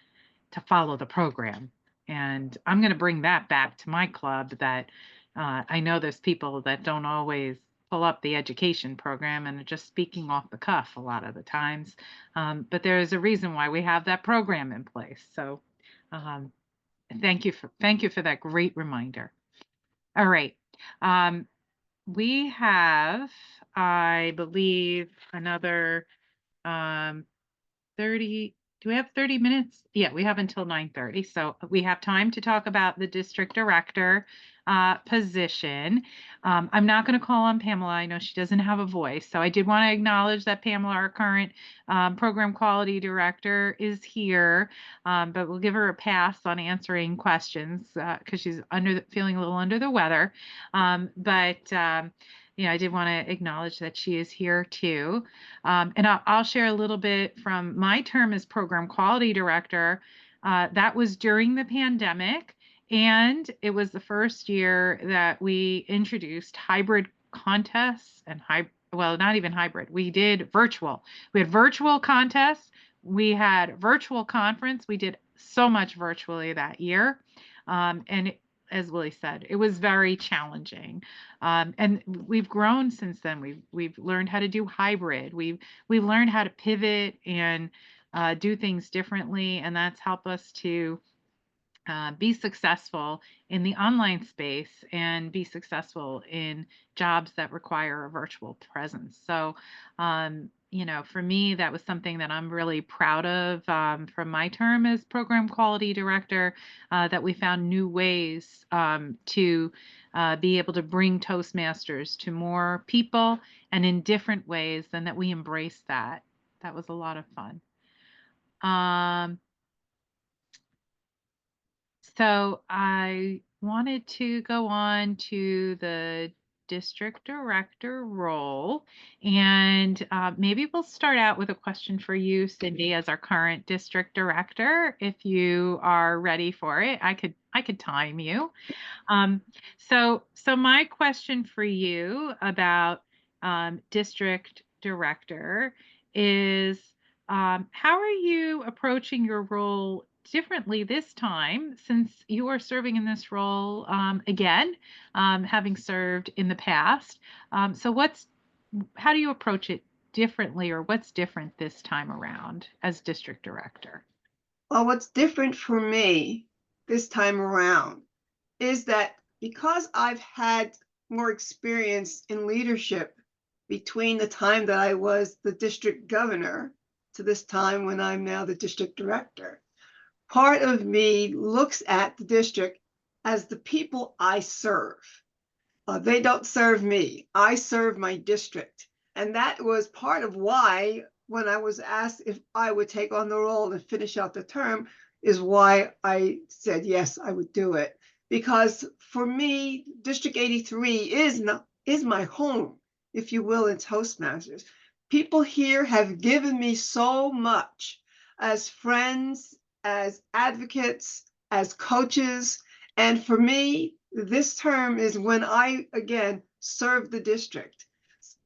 to follow the program. And I'm going to bring that back to my club that I know there's people that don't always pull up the education program and are just speaking off the cuff a lot of the times. But there is a reason why we have that program in place. So thank you for that great reminder. All right. We have, I believe, another 30. Do we have 30 minutes? Yeah, we have until 9:30. So we have time to talk about the district director position. I'm not going to call on Pamela. I know she doesn't have a voice. So I did want to acknowledge that Pamela, our current program quality director, is here, but we'll give her a pass on answering questions because she's feeling a little under the weather. I did want to acknowledge that she is here too. And I'll share a little bit from my term as program quality director. That was during the pandemic, and it was the first year that we introduced hybrid contests and well, not even hybrid. We did virtual. We had virtual contests. We had virtual conference. We did so much virtually that year. And as Willie said, it was very challenging. And we've grown since then. We've learned how to do hybrid. We've learned how to pivot and do things differently, and that's helped us to be successful in the online space and be successful in jobs that require a virtual presence. So, for me, that was something that I'm really proud of from my term as program quality director, that we found new ways to be able to bring Toastmasters to more people and in different ways, and that we embraced that. That was a lot of fun. So I wanted to go on to the district director role, and maybe we'll start out with a question for you, Cindy, as our current district director. If you are ready for it, I could time you. Um, so my question for you about district director is, how are you approaching your role differently this time, since you are serving in this role again, having served in the past? So how do you approach it differently, or what's different this time around as district director? Well, what's different for me this time around is that because I've had more experience in leadership between the time that I was the district governor to this time when I'm now the district director, part of me looks at the district as the people I serve. They don't serve me. I serve my district. And that was part of why, when I was asked if I would take on the role and finish out the term, is why I said yes, I would do it. Because for me, District 83 is my home, if you will, in Toastmasters. People here have given me so much as friends, as advocates, as coaches. And for me, this term is when I again serve the district.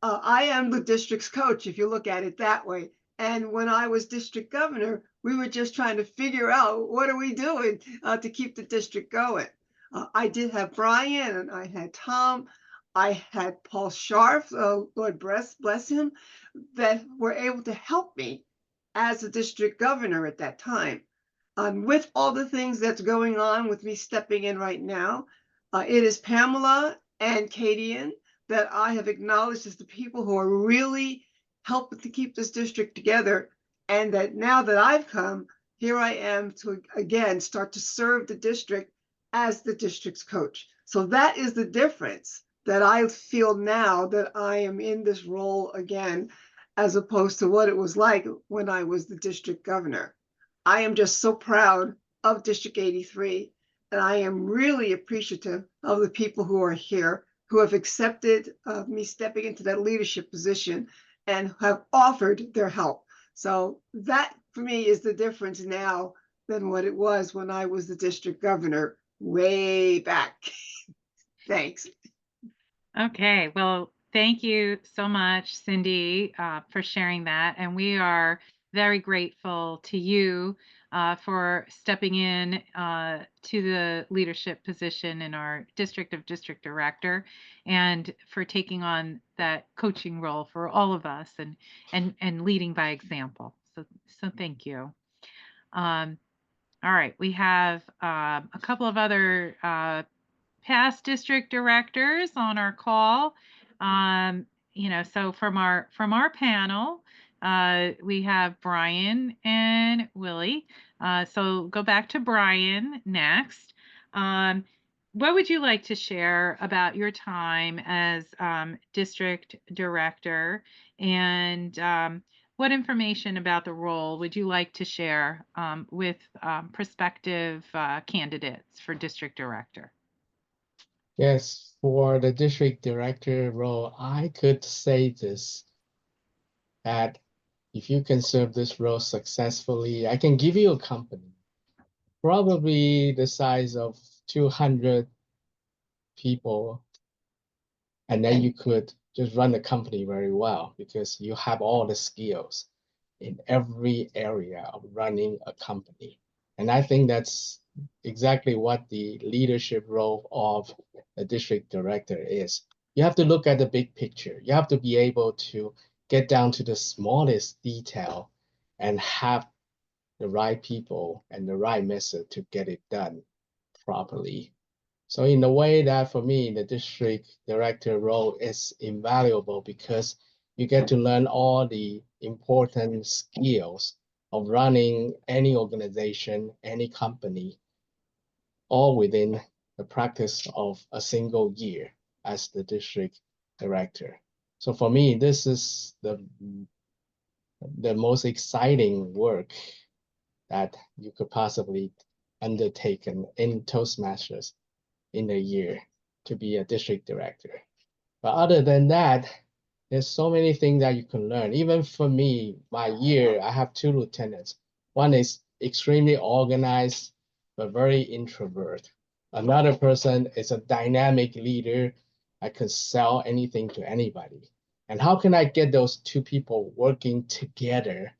I am the district's coach, if you look at it that way. And when I was district governor, we were just trying to figure out what are we doing to keep the district going. I did have Brian, and I had Tom, I had Paul Scharf, Lord bless him, that were able to help me as a district governor at that time. With all the things that's going on with me stepping in right now, it is Pamela and Kadian that I have acknowledged as the people who are really helping to keep this district together. And that now that I've come, here I am to again start to serve the district as the district's coach. So that is the difference that I feel now that I am in this role again, as opposed to what it was like when I was the district governor. I am just so proud of District 83, and I am really appreciative of the people who are here, who have accepted me stepping into that leadership position and have offered their help. So that for me is the difference now than what it was when I was the district governor way back. Thanks. Okay, well, thank you so much, Cindy, for sharing that. And we are very grateful to you for stepping in to the leadership position in our district of district director, and for taking on that coaching role for all of us, and leading by example. So thank you. All right, we have a couple of other past district directors on our call. So from our panel, we have Brian and Willie. So go back to Brian next. What would you like to share about your time as district director, and what information about the role would you like to share with prospective candidates for district director? Yes, for the district director role, I could say this, that if you can serve this role successfully, I can give you a company, probably the size of 200 people, and then you could just run the company very well because you have all the skills in every area of running a company. And I think that's exactly what the leadership role of a district director is. You have to look at the big picture. You have to be able to get down to the smallest detail and have the right people and the right method to get it done properly. So in a way that for me, the district director role is invaluable because you get to learn all the important skills of running any organization, any company, all within the practice of a single year as the district director. So for me, this is the most exciting work that you could possibly undertake in Toastmasters in a year to be a district director. But other than that, there's so many things that you can learn. Even for me, my year, I have two lieutenants. One is extremely organized, but very introvert. Another person is a dynamic leader. I can sell anything to anybody. And how can I get those two people working together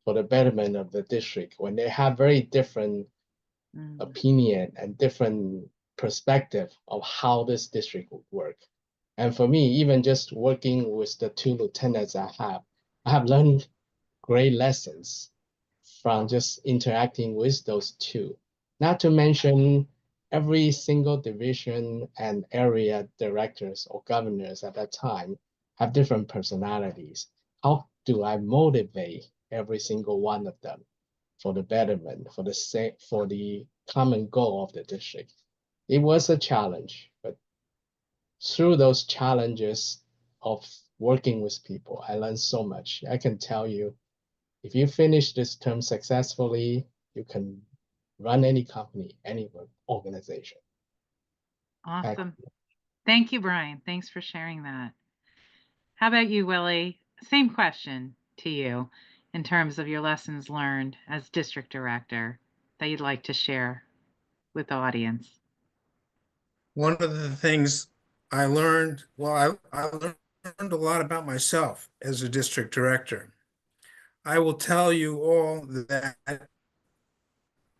for the betterment of the district when they have very different opinion and different perspective of how this district would work? And for me, even just working with the two lieutenants I have learned great lessons from just interacting with those two. Not to mention every single division and area directors or governors at that time have different personalities. How do I motivate every single one of them for the betterment, for the common goal of the district? It was a challenge, but through those challenges of working with people, I learned so much. I can tell you, if you finish this term successfully, you can run any company, any organization. Awesome. Thank you, Brian. Thanks for sharing that. How about you, Willie? Same question to you in terms of your lessons learned as district director that you'd like to share with the audience. One of the things I learned, well, I learned a lot about myself as a district director. I will tell you all that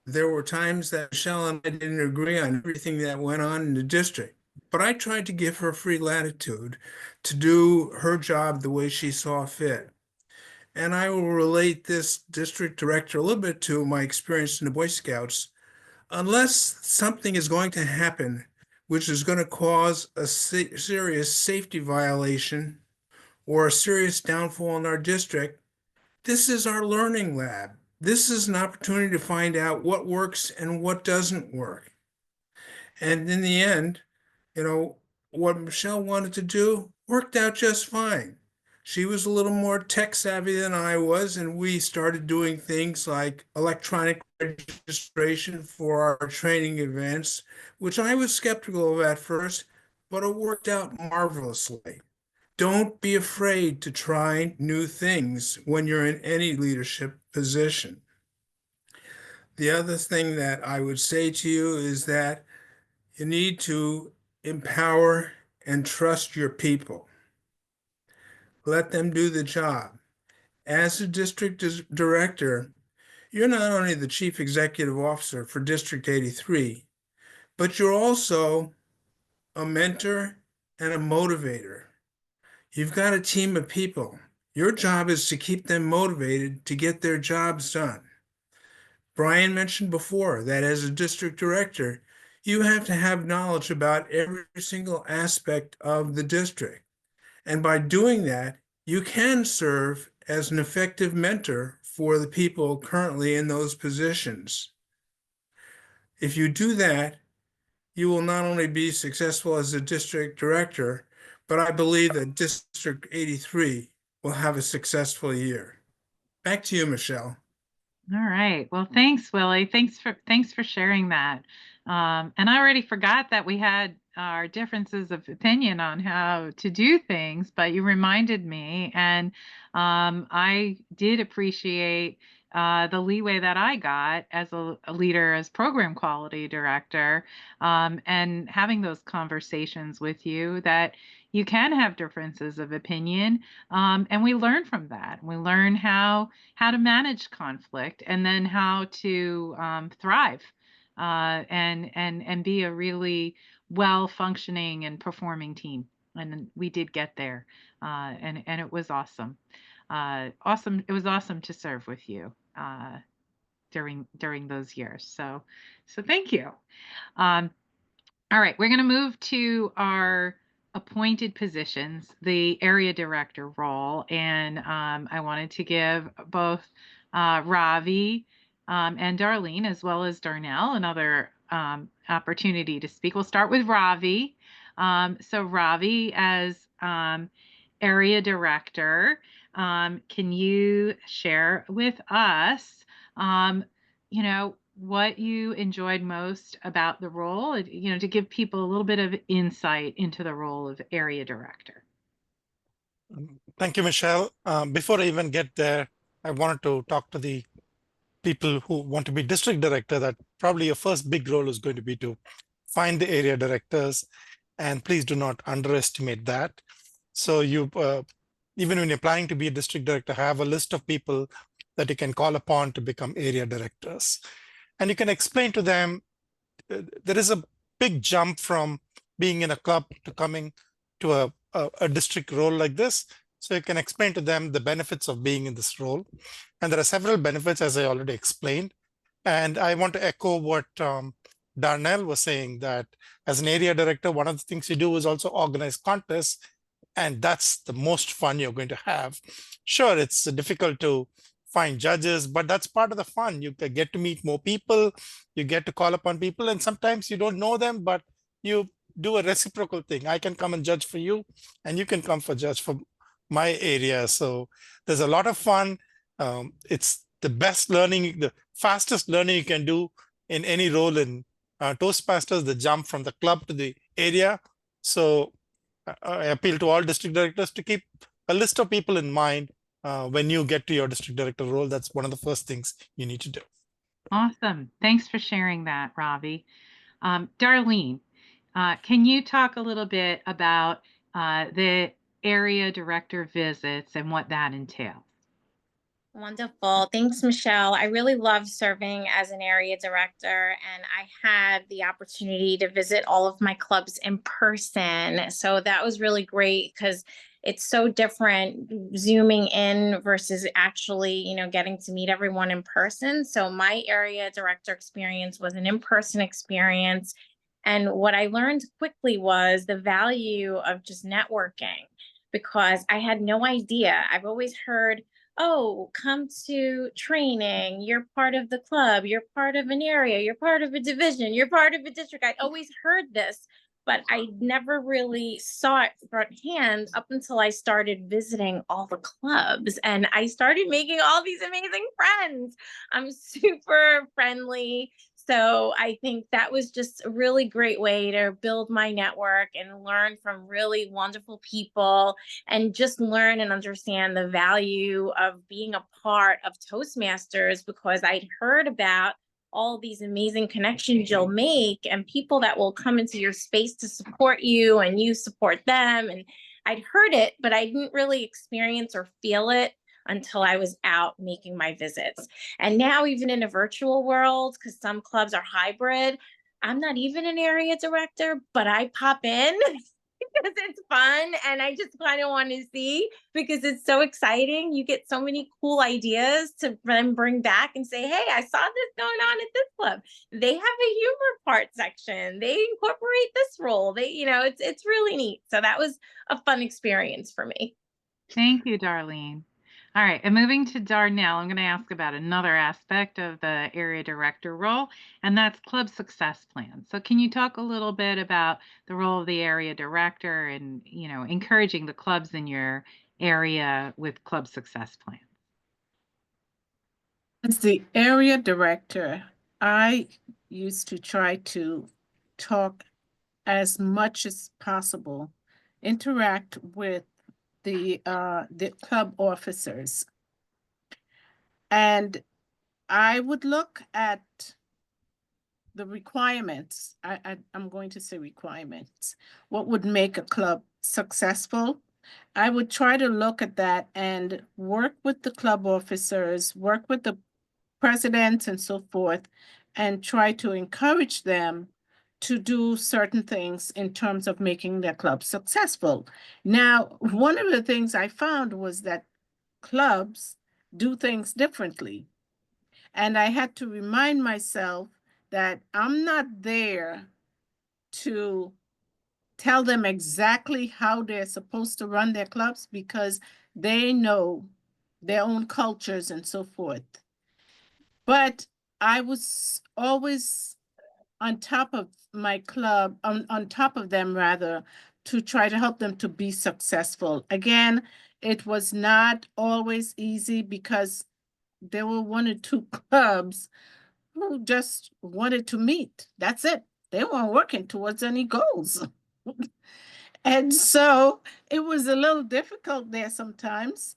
there were times that Michelle and I didn't agree on everything that went on in the district, but I tried to give her free latitude to do her job the way she saw fit. And I will relate this district director a little bit to my experience in the Boy Scouts. Unless something is going to happen which is going to cause a serious safety violation or a serious downfall in our district, this is our learning lab. This is an opportunity to find out what works and what doesn't work. And in the end, what Michelle wanted to do worked out just fine. She was a little more tech savvy than I was, and we started doing things like electronic registration for our training events, which I was skeptical of at first, but it worked out marvelously. Don't be afraid to try new things when you're in any leadership position. The other thing that I would say to you is that you need to empower and trust your people. Let them do the job. As a district director, you're not only the chief executive officer for District 83, but you're also a mentor and a motivator. You've got a team of people. Your job is to keep them motivated to get their jobs done. Brian mentioned before that as a district director, you have to have knowledge about every single aspect of the district. And by doing that, you can serve as an effective mentor for the people currently in those positions. If you do that, you will not only be successful as a district director, but I believe that District 83 will have a successful year. Back to you, Michelle. All right. Well, thanks, Willie. Thanks for sharing that. And I already forgot that we had our differences of opinion on how to do things, but you reminded me, and I did appreciate the leeway that I got as a leader, as program quality director, and having those conversations with you that you can have differences of opinion, and we learn from that. We learn how to manage conflict, and then how to thrive and be a really well functioning and performing team. And we did get there, and it was awesome. Awesome. It was awesome to serve with you during those years. So thank you. Um, all right, we're going to move to our appointed positions, the area director role, and I wanted to give both Ravi and Darlene, as well as Darnell, another opportunity to speak. We'll start with Ravi. So Ravi, as area director, can you share with us, you know, what you enjoyed most about the role, you know, to give people a little bit of insight into the role of area director? Thank you, Michelle. Before I even get there, I wanted to talk to the people who want to be district director, that probably your first big role is going to be to find the area directors, and please do not underestimate that. So you, even when you're planning to be a district director, have a list of people that you can call upon to become area directors. And you can explain to them there is a big jump from being in a club to coming to a district role like this. So you can explain to them the benefits of being in this role. And there are several benefits, as I already explained. And I want to echo what Darnell was saying, that as an area director, one of the things you do is also organize contests. And that's the most fun you're going to have. Sure, it's difficult to find judges, but that's part of the fun. You get to meet more people, you get to call upon people, and sometimes you don't know them, but you do a reciprocal thing. I can come and judge for you, and you can come for judge for my area. So there's a lot of fun. It's the best learning, the fastest learning you can do in any role in Toastmasters, the jump from the club to the area. So I appeal to all district directors to keep a list of people in mind when you get to your district director role. That's one of the first things you need to do. Awesome. Thanks for sharing that, Ravi. Darlene, can you talk a little bit about the area director visits and what that entails? Wonderful. Thanks, Michelle. I really love serving as an area director, and I had the opportunity to visit all of my clubs in person. So that was really great because it's so different zooming in versus actually, getting to meet everyone in person. So my area director experience was an in-person experience. And what I learned quickly was the value of just networking, because I had no idea. I've always heard, oh, come to training, you're part of the club, you're part of an area, you're part of a division, you're part of a district. I always heard this, but I never really saw it firsthand up until I started visiting all the clubs, and I started making all these amazing friends. I'm super friendly. So I think that was just a really great way to build my network and learn from really wonderful people, and just learn and understand the value of being a part of Toastmasters, because I'd heard about all these amazing connections you'll make and people that will come into your space to support you and you support them. And I'd heard it, but I didn't really experience or feel it until I was out making my visits. And now, even in a virtual world, because some clubs are hybrid, I'm not even an area director, but I pop in because it's fun and I just kind of want to see, because it's so exciting. You get so many cool ideas to then bring back and say, hey, I saw this going on at this club. They have a humor part section. They incorporate this role. It's really neat. So that was a fun experience for me. Thank you, Darlene. All right, and moving to Darnell, I'm going to ask about another aspect of the area director role, and that's club success plans. So can you talk a little bit about the role of the area director and, encouraging the clubs in your area with club success plans? As the area director, I used to try to talk as much as possible, interact with the club officers. And I would look at the requirements. I'm going to say requirements. What would make a club successful, I would try to look at that and work with the club officers, work with the presidents and so forth, and try to encourage them to do certain things in terms of making their club successful. Now, one of the things I found was that clubs do things differently. And I had to remind myself that I'm not there to tell them exactly how they're supposed to run their clubs because they know their own cultures and so forth. But I was always on top of my club, on top of them rather, to try to help them to be successful. Again, it was not always easy because there were one or two clubs who just wanted to meet. That's it. They weren't working towards any goals. And so it was a little difficult there sometimes,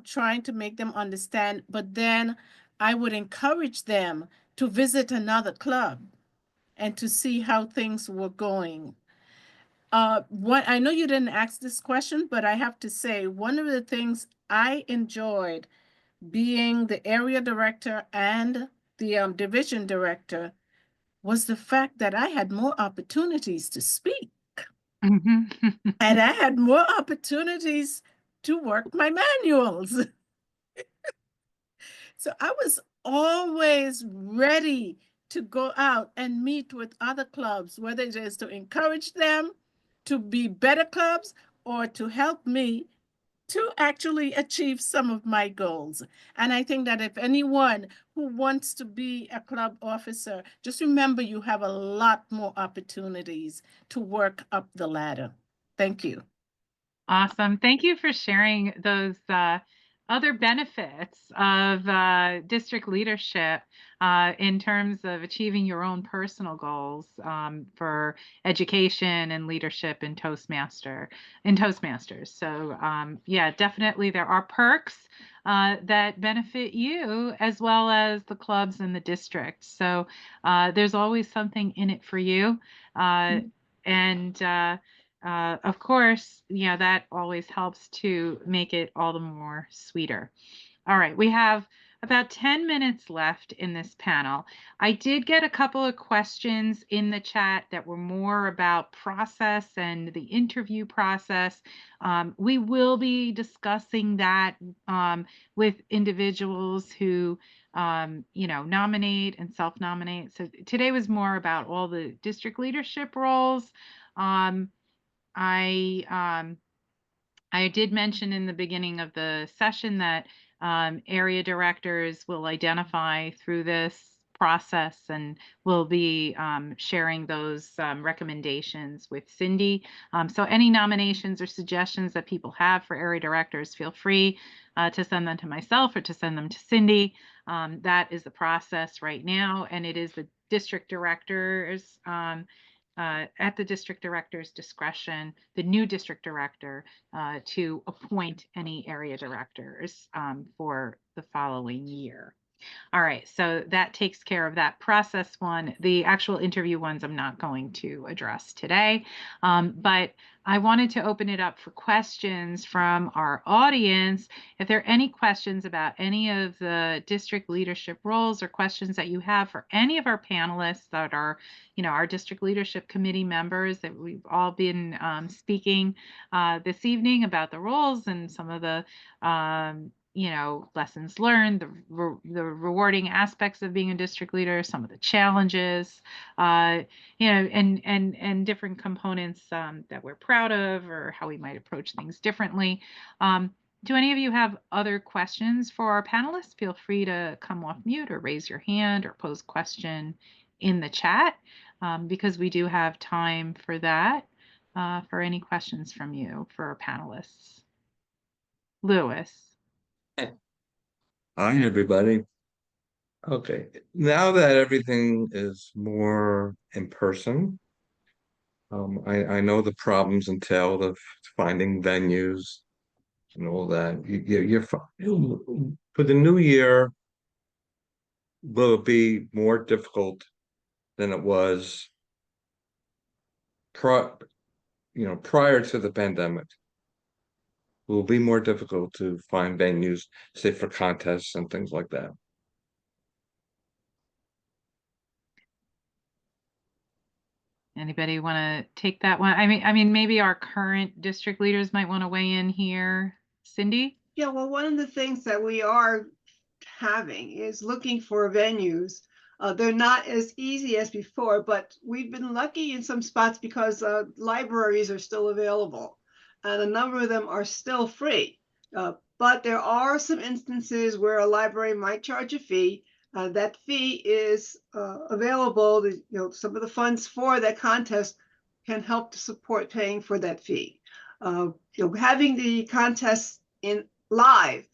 trying to make them understand. But then I would encourage them to visit another club and to see how things were going. What I know you didn't ask this question, but I have to say one of the things I enjoyed being the area director and the division director was the fact that I had more opportunities to speak. Mhm. And I had more opportunities to work my manuals. So I was always ready to go out and meet with other clubs, whether it is to encourage them to be better clubs or to help me to actually achieve some of my goals. And I think that if anyone who wants to be a club officer, just remember you have a lot more opportunities to work up the ladder. Thank you. Awesome. Thank you for sharing those other benefits of district leadership in terms of achieving your own personal goals for education and leadership in Toastmasters. So yeah, definitely there are perks that benefit you as well as the clubs and the district. So there's always something in it for you. And of course, yeah, that always helps to make it all the more sweeter. All right, we have about 10 minutes left in this panel. I did get a couple of questions in the chat that were more about process and the interview process. We will be discussing that with individuals who nominate and self-nominate. So today was more about all the district leadership roles. Um, I did mention in the beginning of the session that area directors will identify through this process and will be sharing those recommendations with Cindy. So any nominations or suggestions that people have for area directors, feel free to send them to myself or to send them to Cindy. That is the process right now, and it is the district directors at the district director's discretion, the new district director, to appoint any area directors for the following year. All right, so that takes care of that process one. The actual interview ones I'm not going to address today, but I wanted to open it up for questions from our audience. If there are any questions about any of the district leadership roles or questions that you have for any of our panelists that are, our district leadership committee members that we've all been speaking this evening about the roles and some of the lessons learned, the rewarding aspects of being a district leader, some of the challenges, and different components that we're proud of or how we might approach things differently. Do any of you have other questions for our panelists? Feel free to come off mute or raise your hand or pose question in the chat because we do have time for that, for any questions from you for our panelists. Lewis. Hi, everybody. Okay, now that everything is more in person, I know the problems entailed of finding venues and all that. You're fine. For the new year, will it be more difficult than it was prior to the pandemic, it will be more difficult to find venues, say for contests and things like that. Anybody want to take that one? I mean, maybe our current district leaders might want to weigh in here. Cindy? Yeah, well, one of the things that we are having is looking for venues. They're not as easy as before, but we've been lucky in some spots because libraries are still available, and a number of them are still free. But there are some instances where a library might charge a fee. That fee is available. Some of the funds for that contest can help to support paying for that fee. Having the contest in live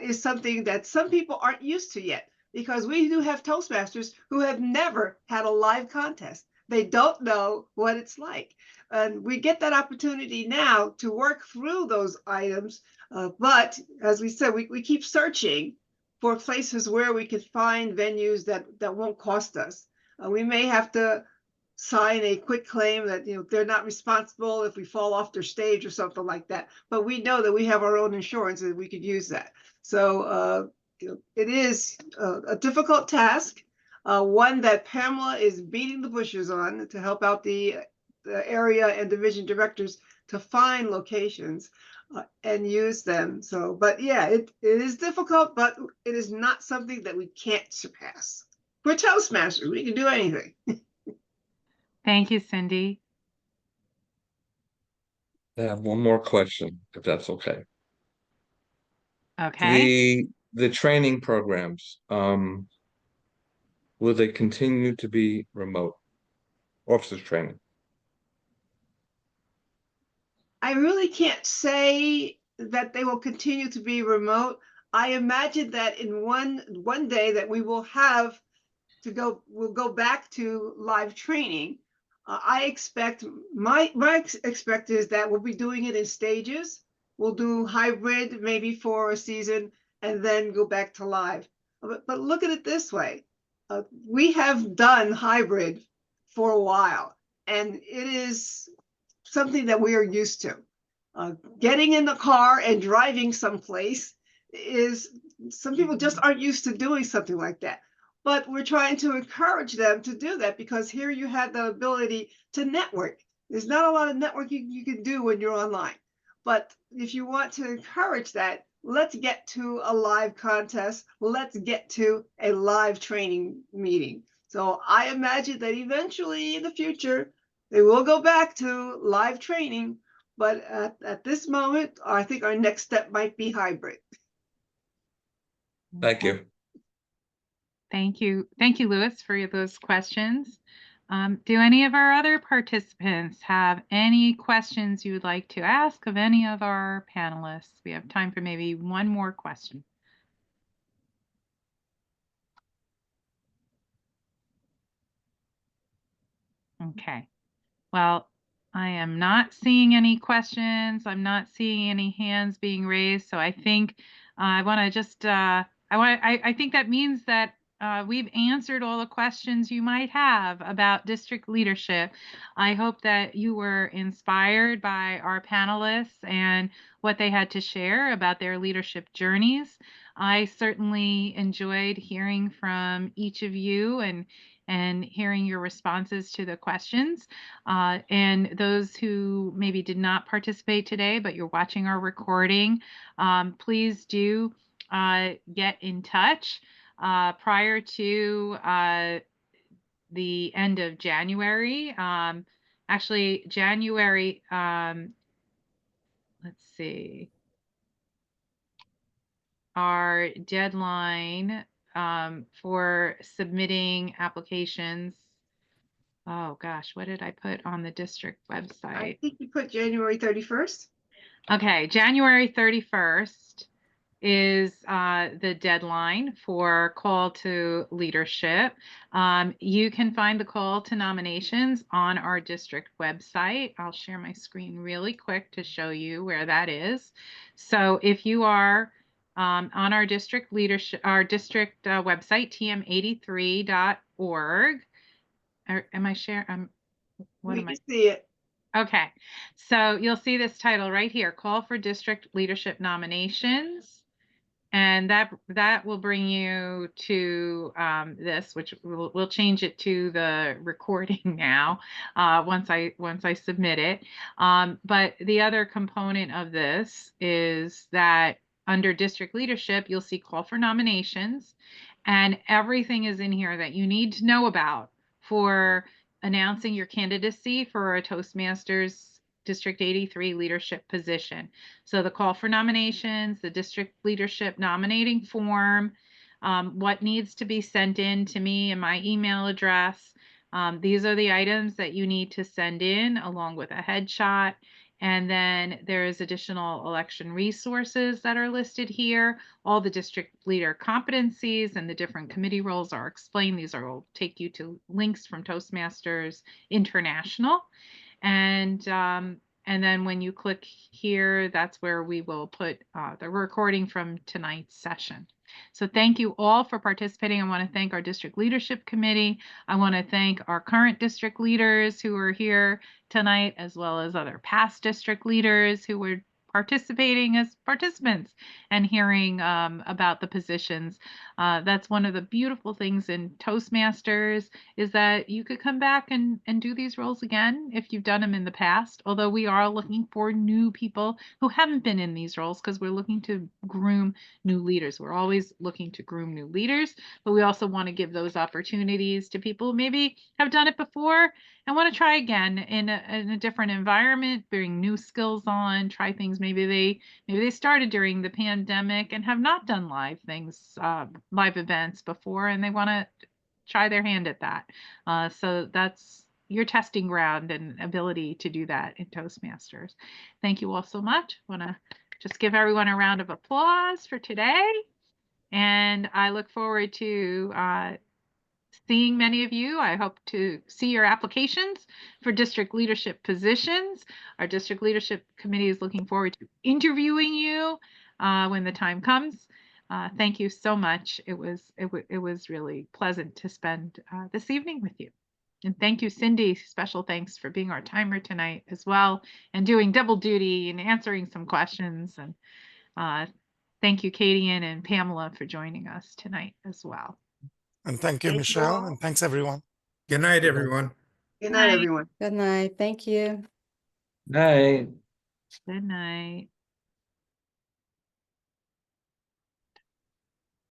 is something that some people aren't used to yet, because we do have Toastmasters who have never had a live contest. They don't know what it's like. And we get that opportunity now to work through those items. But as we said, we keep searching for places where we could find venues that won't cost us. We may have to sign a quick claim that they're not responsible if we fall off their stage or something like that. But we know that we have our own insurance and we could use that. So it is a difficult task, one that Pamela is beating the bushes on to help out the area and division directors to find locations and use them. So, but yeah, it is difficult, but it is not something that we can't surpass. We're Toastmasters. We can do anything. Thank you, Cindy. I have one more question, if that's okay. Okay. The training programs, will they continue to be remote? Officers training. I really can't say that they will continue to be remote. I imagine that in one day that we will have we'll go back to live training. I expect my expect is that we'll be doing it in stages. We'll do hybrid maybe for a season and then go back to live. But look at it this way. We have done hybrid for a while, and it is something that we are used to. Getting in the car and driving someplace is, some people just aren't used to doing something like that. But we're trying to encourage them to do that, because here you have the ability to network. There's not a lot of networking you can do when you're online. But if you want to encourage that, let's get to a live contest. Let's get to a live training meeting. So I imagine that eventually in the future, they will go back to live training. But at this moment, I think our next step might be hybrid. Thank you. Thank you. Thank you, Louis, for those questions. Do any of our other participants have any questions you would like to ask of any of our panelists? We have time for maybe one more question. Okay. Well, I am not seeing any questions. I'm not seeing any hands being raised. So I think I want to just, I think that means that we've answered all the questions you might have about district leadership. I hope that you were inspired by our panelists and what they had to share about their leadership journeys. I certainly enjoyed hearing from each of you and hearing your responses to the questions. And those who maybe did not participate today, but you're watching our recording, please do get in touch prior to the end of January. Actually, January, let's see, our deadline for submitting applications. Oh gosh, what did I put on the district website? I think you put January 31st. Okay, January 31st is the deadline for call to leadership. You can find the call to nominations on our district website. I'll share my screen really quick to show you where that is. So if you are on our district leadership, our district website, tm83.org. Am I sharing? We can see it. Okay, so you'll see this title right here, Call for District Leadership Nominations. And that will bring you to this, which we'll change it to the recording now once I submit it. But the other component of this is that under district leadership, you'll see call for nominations, and everything is in here that you need to know about for announcing your candidacy for a Toastmasters District 83 leadership position. So the call for nominations, the district leadership nominating form, what needs to be sent in to me and my email address. These are the items that you need to send in along with a headshot. And then there's additional election resources that are listed here. All the district leader competencies and the different committee roles are explained. These will take you to links from Toastmasters International. And then when you click here, that's where we will put the recording from tonight's session. So thank you all for participating. I want to thank our district leadership committee. I want to thank our current district leaders who are here tonight, as well as other past district leaders who were participating as participants and hearing about the positions. That's one of the beautiful things in Toastmasters is that you could come back and do these roles again if you've done them in the past, although we are looking for new people who haven't been in these roles because we're looking to groom new leaders. We're always looking to groom new leaders, but we also want to give those opportunities to people who maybe have done it before and want to try again in a different environment, bring new skills on, try things. Maybe they started during the pandemic and have not done live things, live events before, and they want to try their hand at that. So that's your testing ground and ability to do that in Toastmasters. Thank you all so much. I want to just give everyone a round of applause for today. And I look forward to seeing many of you. I hope to see your applications for district leadership positions. Our district leadership committee is looking forward to interviewing you when the time comes. Thank you so much. It was really pleasant to spend this evening with you. And thank you, Cindy. Special thanks for being our timer tonight as well and doing double duty and answering some questions. And thank you, Katie and Pamela, for joining us tonight as well. And thank you, Thank you Michelle, all. and thanks everyone. Good night, everyone. Good night, everyone. Good night. Thank you. Night. Good night.